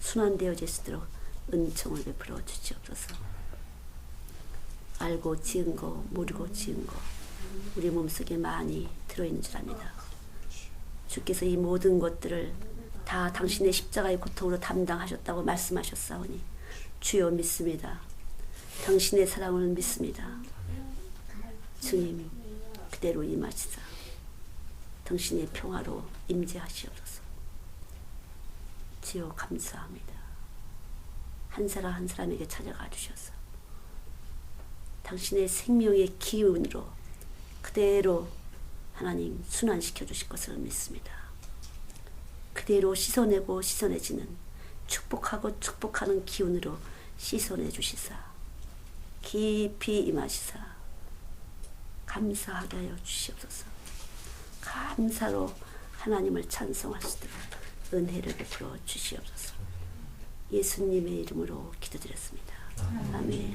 순환되어질 수 있도록 은총을 베풀어 주시옵소서. 알고 지은 거 모르고 지은 거 우리 몸속에 많이 들어있는 줄 압니다. 주께서 이 모든 것들을 다 당신의 십자가의 고통으로 담당하셨다고 말씀하셨사오니 주여 믿습니다. 당신의 사랑을 믿습니다. 주님 그대로 임하시사 당신의 평화로 임재하시옵소서. 주여 감사합니다. 한 사람 한 사람에게 찾아가 주셔서 당신의 생명의 기운으로 그대로 하나님 순환시켜 주실 것을 믿습니다. 그대로 씻어내고 씻어내지는 축복하고 축복하는 기운으로 씻어내 주시사 깊이 임하시사 감사하게 하여 주시옵소서. 감사로 하나님을 찬송할 수 있도록 은혜를 베풀어 주시옵소서. 예수님의 이름으로 기도드렸습니다. 아멘.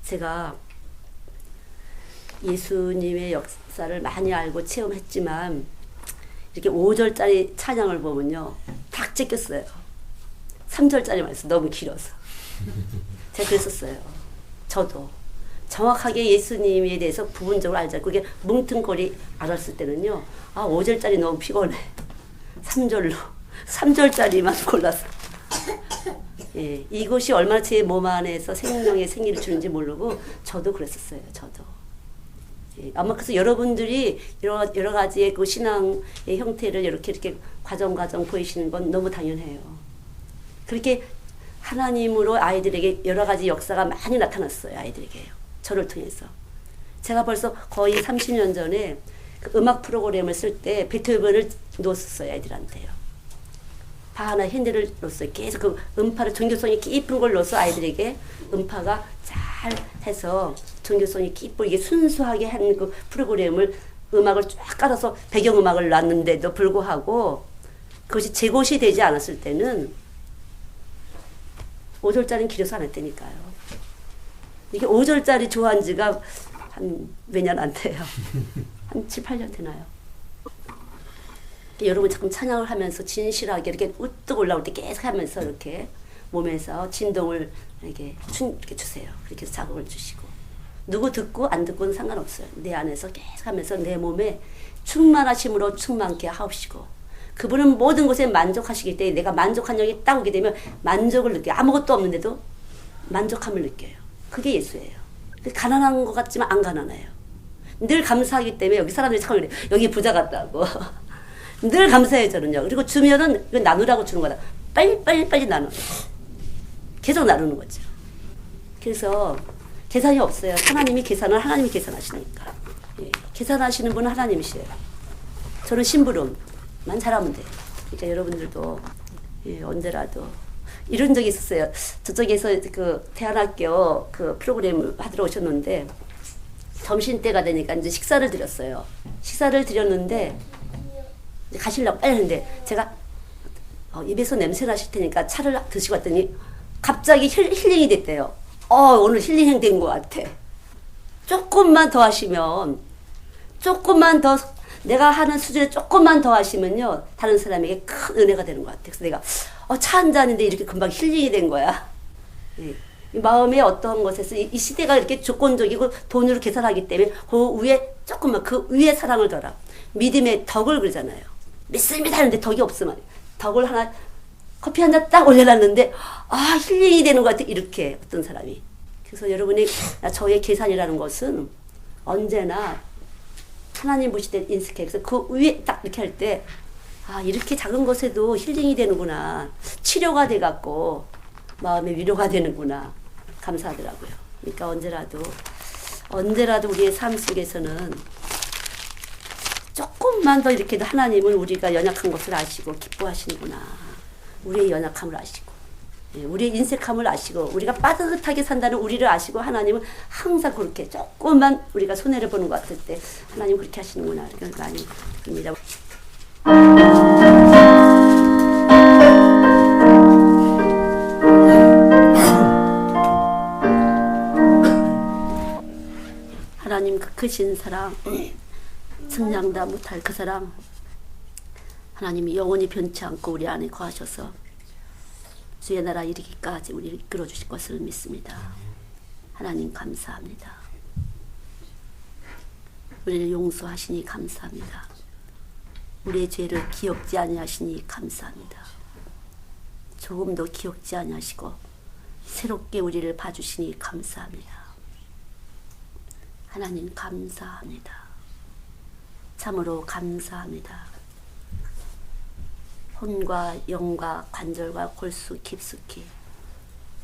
제가 예수님의 역사를 많이 알고 체험했지만 이렇게 5절짜리 찬양을 보면요 딱 찢겼어요. 3절짜리만 해서 너무 길어서 제가 그랬었어요. 저도 정확하게 예수님에 대해서 부분적으로 알자. 그게 뭉뚱거리 알았을 때는요 5절짜리 너무 피곤해. 3절짜리만 골라서 예, 이것이 얼마나 제 몸 안에서 생명의 생기를 주는지 모르고 저도 그랬었어요. 저도 예, 아마 그래서 여러분들이 여러 가지의 그 신앙의 형태를 이렇게 과정 보이시는 건 너무 당연해요. 그렇게 하나님으로 아이들에게 여러 가지 역사가 많이 나타났어요. 아이들에게요. 저를 통해서. 제가 벌써 거의 30년 전에 그 음악 프로그램을 쓸 때 베토벤을 놓았어요. 아이들한테요. 바하나 핸델을 넣었어요. 계속 그 음파를 정교성이 깊은 걸 넣어서 아이들에게 음파가 잘 해서 종교성이 깊고 이게 순수하게 한 그 프로그램을 음악을 쫙 깔아서 배경음악을 놨는데도 불구하고 그것이 제 것이 되지 않았을 때는 5절짜리는 길어서 안 했다니까요. 이게 5절짜리 좋아한 지가 한 몇 년 안 돼요. 한 7, 8년 되나요? 여러분 자꾸 찬양을 하면서 진실하게 이렇게 우뚝 올라올 때 계속 하면서 이렇게 몸에서 진동을 이렇게 주세요. 그렇게 해서 자극을 주시고. 누구 듣고 안 듣고는 상관없어요. 내 안에서 계속 하면서 내 몸에 충만하심으로 충만케 하옵시고. 그분은 모든 것에 만족하시기 때문에 내가 만족한 영이 딱 오게 되면 만족을 느껴요. 아무것도 없는데도 만족함을 느껴요. 그게 예수예요. 가난한 것 같지만 안 가난해요. 늘 감사하기 때문에 여기 사람들이 참 그래. 여기 부자 같다고. 늘 감사해요, 저는요. 그리고 주면은 이거 나누라고 주는 거다. 빨리 나눠. 계속 나누는 거죠. 그래서 계산이 없어요. 하나님이 계산하시니까. 예, 계산하시는 분은 하나님이시에요. 저는 심부름만 잘하면 돼요. 그러니까 여러분들도 예, 언제라도 이런 적이 있었어요. 저쪽에서 그 대안학교 그 프로그램을 하러 오셨는데 점심 때가 되니까 이제 식사를 드렸어요. 식사를 드렸는데 이제 가시려고 빨리 했는데 제가 입에서 냄새 나실 테니까 차를 드시고 왔더니 갑자기 힐링이 됐대요. 오늘 힐링 된 것 같아. 조금만 더 하시면, 조금만 더, 내가 하는 수준에 조금만 더 하시면요, 다른 사람에게 큰 은혜가 되는 것 같아. 그래서 내가, 차 한 잔인데 이렇게 금방 힐링이 된 거야. 예. 이 마음의 어떤 것에서 이 시대가 이렇게 조건적이고 돈으로 계산하기 때문에 그 위에 조금만, 그 위에 사랑을 더라. 믿음의 덕을 그러잖아요. 믿습니다 하는데 덕이 없으면, 덕을 하나, 커피 한 잔 딱 올려놨는데 힐링이 되는 것 같아. 이렇게 어떤 사람이. 그래서 여러분이 저의 계산이라는 것은 언제나 하나님 보시되 인스케이서 그 위에 딱 이렇게 할 때 이렇게 작은 것에도 힐링이 되는구나. 치료가 돼갖고 마음의 위로가 되는구나. 감사하더라고요. 그러니까 언제라도 우리의 삶 속에서는 조금만 더 이렇게 하나님은 우리가 연약한 것을 아시고 기뻐하시는구나. 우리의 연약함을 아시고 우리의 인색함을 아시고 우리가 빠듯하게 산다는 우리를 아시고 하나님은 항상 그렇게 조금만 우리가 손해를 보는 것 같을 때 하나님 그렇게 하시는구나 이렇게 많이 듭니다. 하나님 그 크신 사랑 측량다 못할 그 사랑 하나님이 영원히 변치 않고 우리 안에 거하셔서 주의 나라 이르기까지 우리를 이끌어 주실 것을 믿습니다. 하나님 감사합니다. 우리를 용서하시니 감사합니다. 우리의 죄를 기억지 아니하시니 감사합니다. 조금도 기억지 아니하시고 새롭게 우리를 봐주시니 감사합니다. 하나님 감사합니다. 참으로 감사합니다. 혼과 영과 관절과 골수 깊숙이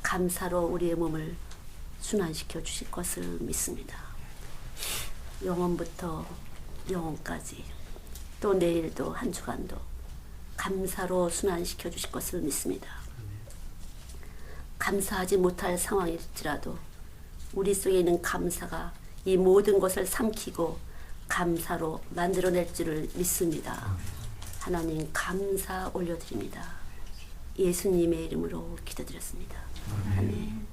감사로 우리의 몸을 순환시켜 주실 것을 믿습니다. 영원부터 영원까지 또 내일도 한 주간도 감사로 순환시켜 주실 것을 믿습니다. 감사하지 못할 상황일지라도 우리 속에 있는 감사가 이 모든 것을 삼키고 감사로 만들어낼 줄을 믿습니다. 하나님 감사 올려드립니다. 예수님의 이름으로 기도드렸습니다. 아멘.